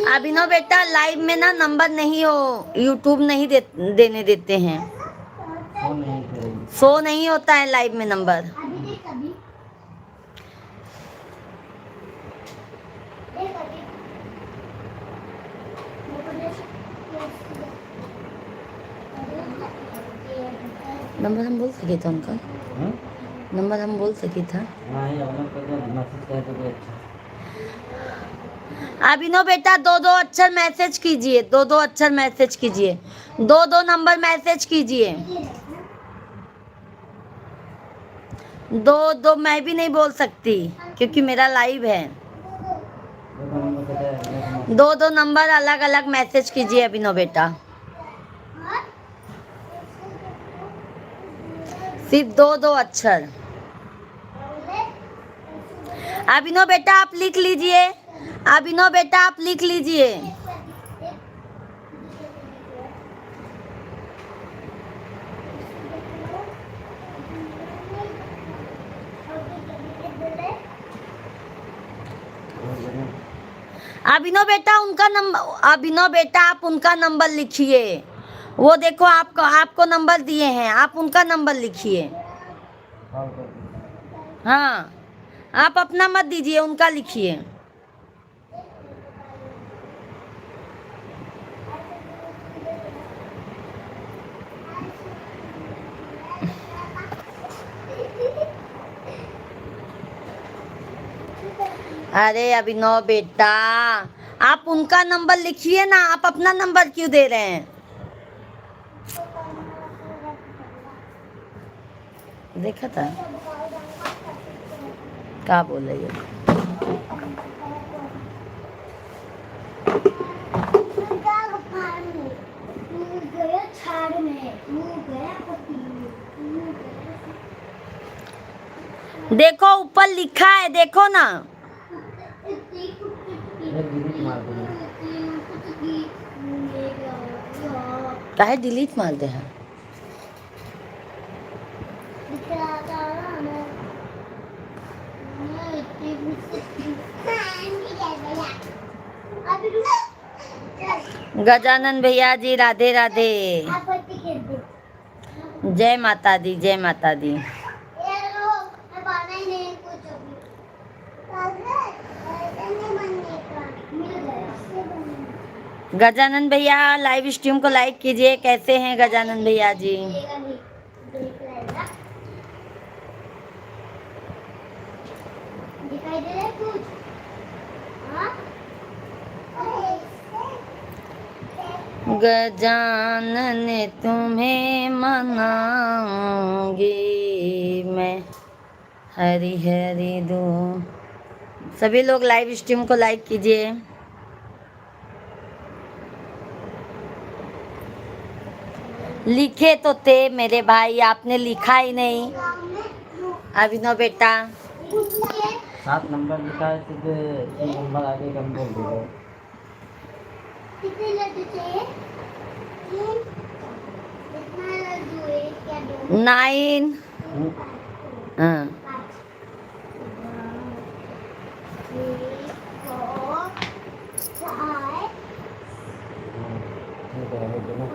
अभिनव बेटा लाइव में ना नंबर नहीं हो, यूट्यूब नहीं देने देते हैं, शो नहीं होता है लाइव में नंबर। नंबर हम बोल सके थे उनका, नंबर हम बोल सके था। अभिनव बेटा दो दो अक्षर मैसेज कीजिए, दो दो अक्षर मैसेज कीजिए, दो दो नंबर मैसेज कीजिए। दो दो मैं भी नहीं बोल सकती क्योंकि मेरा लाइव है। दो दो नंबर अलग अलग मैसेज कीजिए अभिनव बेटा, सिर्फ दो दो अक्षर। अभिनव बेटा आप लिख लीजिए, अभिनव बेटा आप लिख लीजिए। अभिनव बेटा उनका नंबर, अभिनव बेटा आप उनका नंबर लिखिए। वो देखो आपको नंबर दिए हैं, आप उनका नंबर लिखिए। हाँ आप अपना मत दीजिए, उनका लिखिए। अरे अभिनव बेटा आप उनका नंबर लिखिए ना, आप अपना नंबर क्यों दे रहे हैं? देखा था क्या बोल रही है? देखो ऊपर लिखा है, देखो ना। काहे डिलीट मार दे हैं? गजानन भैया जी राधे राधे। जय माता दी, जय माता दी। गजानन भैया लाइव स्ट्रीम को लाइक कीजिए। कैसे हैं गजानन भैया जी? दिखाई दे रहा है कुछ? गजानन तुम्हें मनाऊंगी मैं, हरि हरि दो। सभी लोग लाइव स्ट्रीम को लाइक कीजिए। लिखे तो थे मेरे भाई, आपने लिखा ही नहीं। अभिनव बेटा 7 नंबर लिखा है, सीधे 3 नंबर आगे कम बोल दे रहे हो। कितने लड्डू चाहिए? 3। कितना लड्डू? 1 या 2? 9। हाँ 3 4 5 ठीक है, हो गया ना।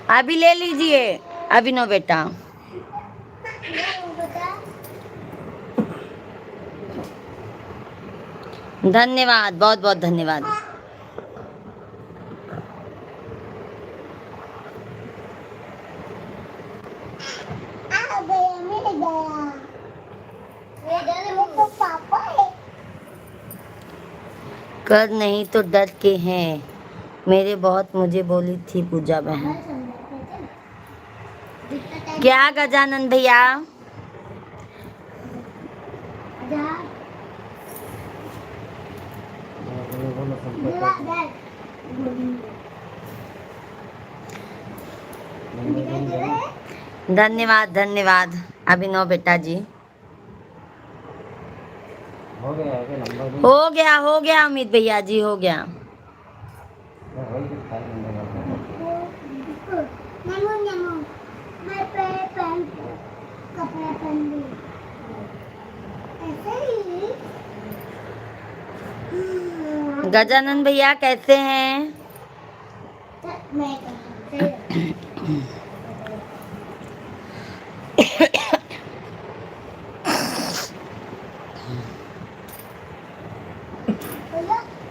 अभी ले लीजिए अभिनव बेटा। धन्यवाद, बहुत बहुत धन्यवाद। पापा है। कर नहीं तो डर के हैं मेरे, बहुत मुझे बोली थी पूजा बहन। क्या गजानन भैया? धन्यवाद धन्यवाद अभिनव बेटा जी। हो गया है नंबर भी? हो गया अमित भैया जी, हो गया। वही तो था नंबर। नमो नमो। मैं पेन कपड़ा पहन ली। ऐसे ही। गजानन भैया कैसे हैं? मैं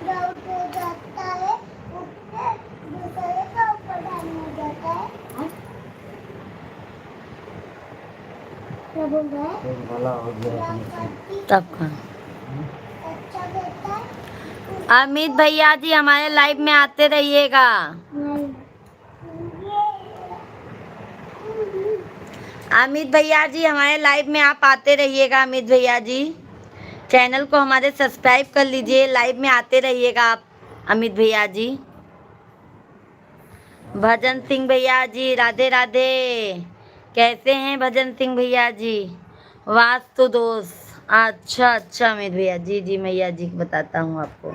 डाउट हो जाता है, उससे दूसरे का ऊपर डालना जाता है। क्या बोल रहा है? एक भला हो गया। तब का अच्छा देता है। अमित भैया जी हमारे लाइव में आते रहिएगा। अमित भैया जी हमारे लाइव में आप आते रहिएगा। अमित भैया जी चैनल को हमारे सब्सक्राइब कर लीजिए, लाइव में आते रहिएगा आप। अमित भैया जी, भजन सिंह भैया जी राधे राधे, कैसे हैं भजन सिंह भैया जी? वास्तु दोष, अच्छा अच्छा अमित भैया जी, जी मैया जी बताता हूँ आपको।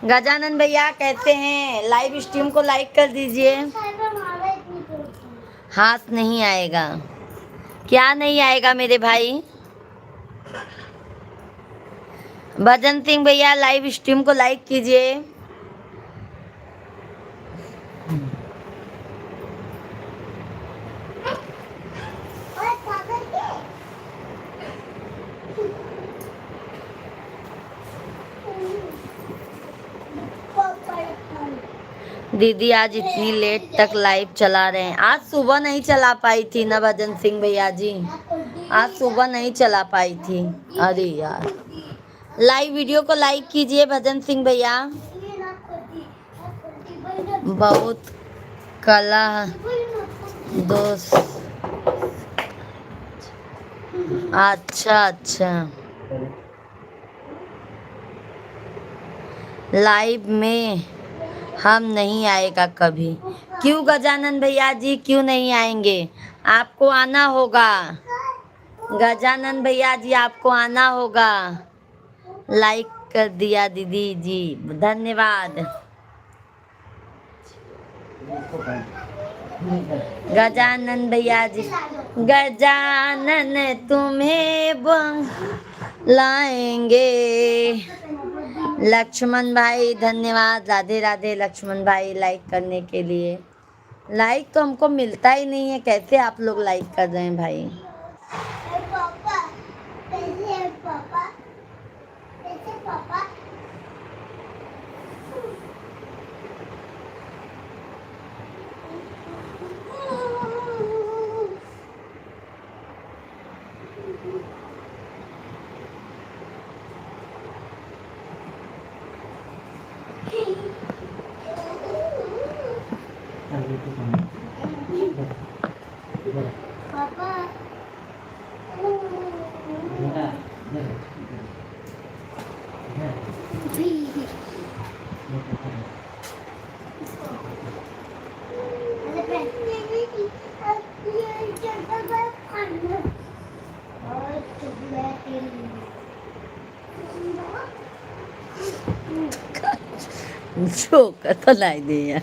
गजानन भैया कैसे हैं? लाइव स्ट्रीम को लाइक कर दीजिए। हाथ नहीं आएगा, क्या नहीं आएगा मेरे भाई? भजन सिंह भैया लाइव स्ट्रीम को लाइक कीजिए। दीदी आज इतनी लेट तक लाइव चला रहे हैं। आज सुबह नहीं चला पाई थी ना भजन सिंह भैया जी, आज सुबह नहीं चला पाई थी। अरे यार, लाइव वीडियो को लाइक कीजिए भजन सिंह भैया। बहुत कला दोस्त, अच्छा अच्छा लाइव में हम नहीं आएगा कभी। क्यों गजानन भैया जी, क्यों नहीं आएंगे? आपको आना होगा गजानन भैया जी, आपको आना होगा। लाइक कर दिया दीदी जी, धन्यवाद। गजानन भैया जी, गजानन तुम्हें बुलाएंगे। लक्ष्मण भाई धन्यवाद, राधे राधे लक्ष्मण भाई लाइक करने के लिए। लाइक तो हमको मिलता ही नहीं है, कैसे आप लोग लाइक कर रहे हैं भाई? पापा कैसे है पापा? कैसे पापा? पापा जोकर तो लाई दी है।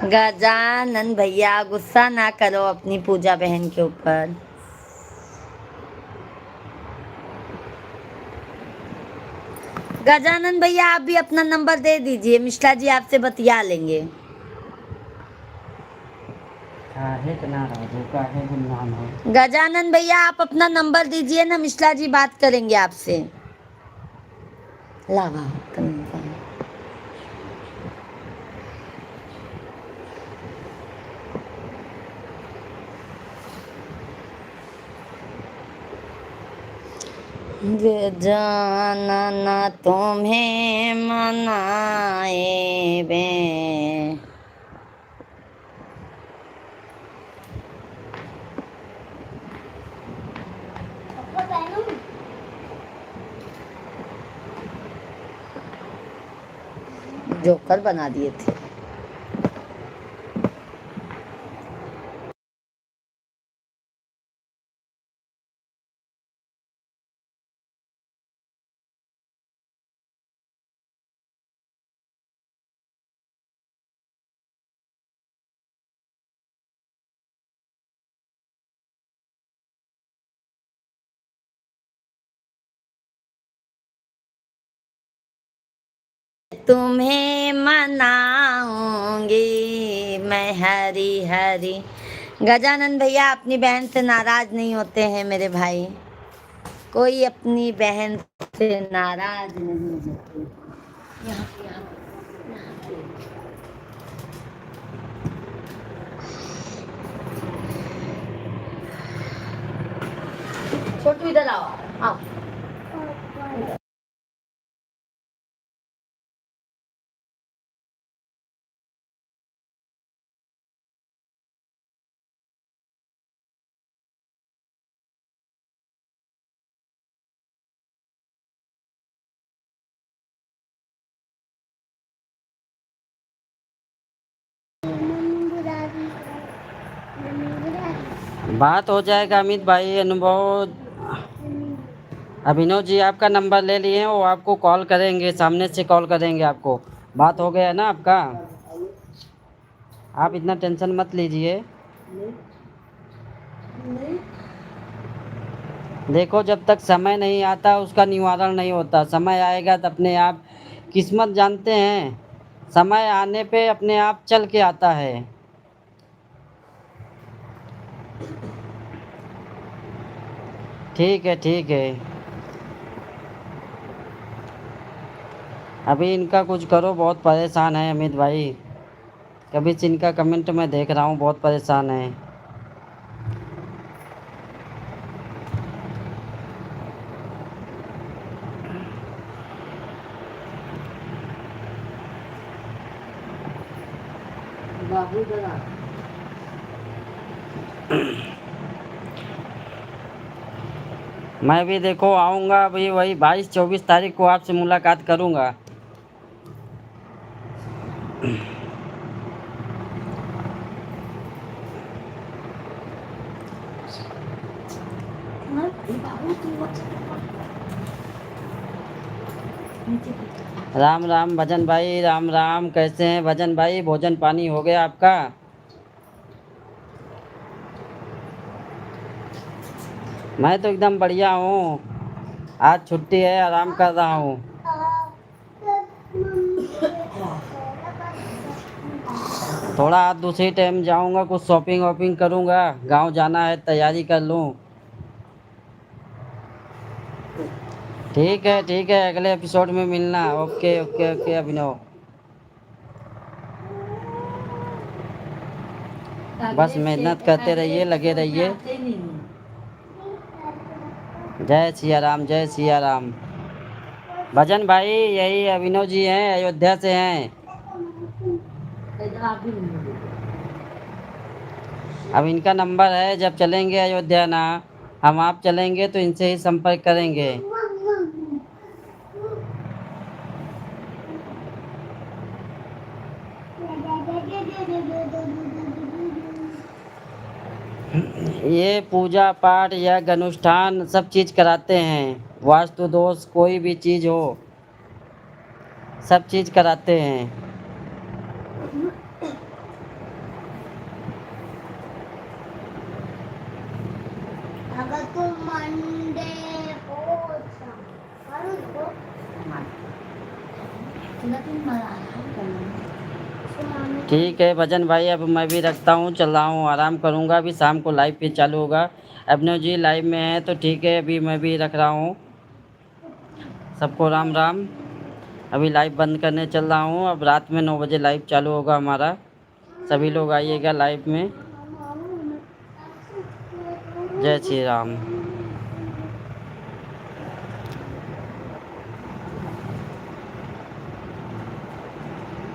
गजानन भैया गुस्सा ना करो अपनी पूजा बहन के ऊपर। गजानन भैया आप भी अपना नंबर दे दीजिए, मिश्रा जी आपसे बतिया लेंगे। काहे के ना राजू, काहे गुमनाम है। गजानन भैया आप अपना नंबर दीजिए ना, मिश्रा जी बात करेंगे आपसे। लावा गजानन तुम्हें मनाए बे। जोकर बना दिए थे। तुम्हें मनाऊंगी मैं हरी हरी। गजानन भैया अपनी बहन से नाराज नहीं होते हैं मेरे भाई, कोई अपनी बहन से नाराज नहीं होते। यहाँ पे, यहाँ पे, यहाँ पे। छोटू इधर आओ, आओ। बात हो जाएगा अमित भाई। अनुभव अभिनव जी आपका नंबर ले लिए हैं, वो आपको कॉल करेंगे, सामने से कॉल करेंगे आपको। बात हो गया ना आपका, आप इतना टेंशन मत लीजिए। देखो जब तक समय नहीं आता उसका निवारण नहीं होता, समय आएगा तो अपने आप, किस्मत जानते हैं समय आने पे अपने आप चल के आता है। ठीक है ठीक है, अभी इनका कुछ करो, बहुत परेशान है अमित भाई। कभी से इनका कमेंट मैं देख रहा हूँ, बहुत परेशान है। मैं भी देखो आऊँगा अभी, वही 22-24 तारीख को आपसे मुलाकात करूँगा। राम राम भजन भाई, राम राम। कैसे हैं भजन भाई, भोजन पानी हो गया आपका? मैं तो एकदम बढ़िया हूँ, आज छुट्टी है, आराम कर रहा हूँ। थोड़ा दूसरी टाइम जाऊँगा, कुछ शॉपिंग वॉपिंग करूँगा, गांव जाना है, तैयारी कर लूँ। ठीक है, अगले एपिसोड में मिलना। ओके ओके ओके अभिनव, बस मेहनत करते रहिए, लगे रहिए। जय सिया राम, जय सिया राम। भजन भाई यही अभिनव जी हैं, अयोध्या से हैं। अब इनका नंबर है, जब चलेंगे अयोध्या ना हम आप चलेंगे तो इनसे ही संपर्क करेंगे। ये पूजा पाठ या अनुष्ठान सब चीज़ कराते हैं, वास्तु दोष कोई भी चीज़ हो सब चीज़ कराते हैं। अगर तुम मंडे ठीक है भजन भाई, अब मैं भी रखता हूँ, चल रहा हूँ, आराम करूँगा, अभी शाम को लाइव फिर चालू होगा। अभिनव जी लाइव में है तो ठीक है, अभी मैं भी रख रहा हूँ। सबको राम राम। अभी लाइव बंद करने चल रहा हूँ, अब रात में 9 बजे लाइव चालू होगा हमारा, सभी लोग आइएगा लाइव में। जय श्री राम।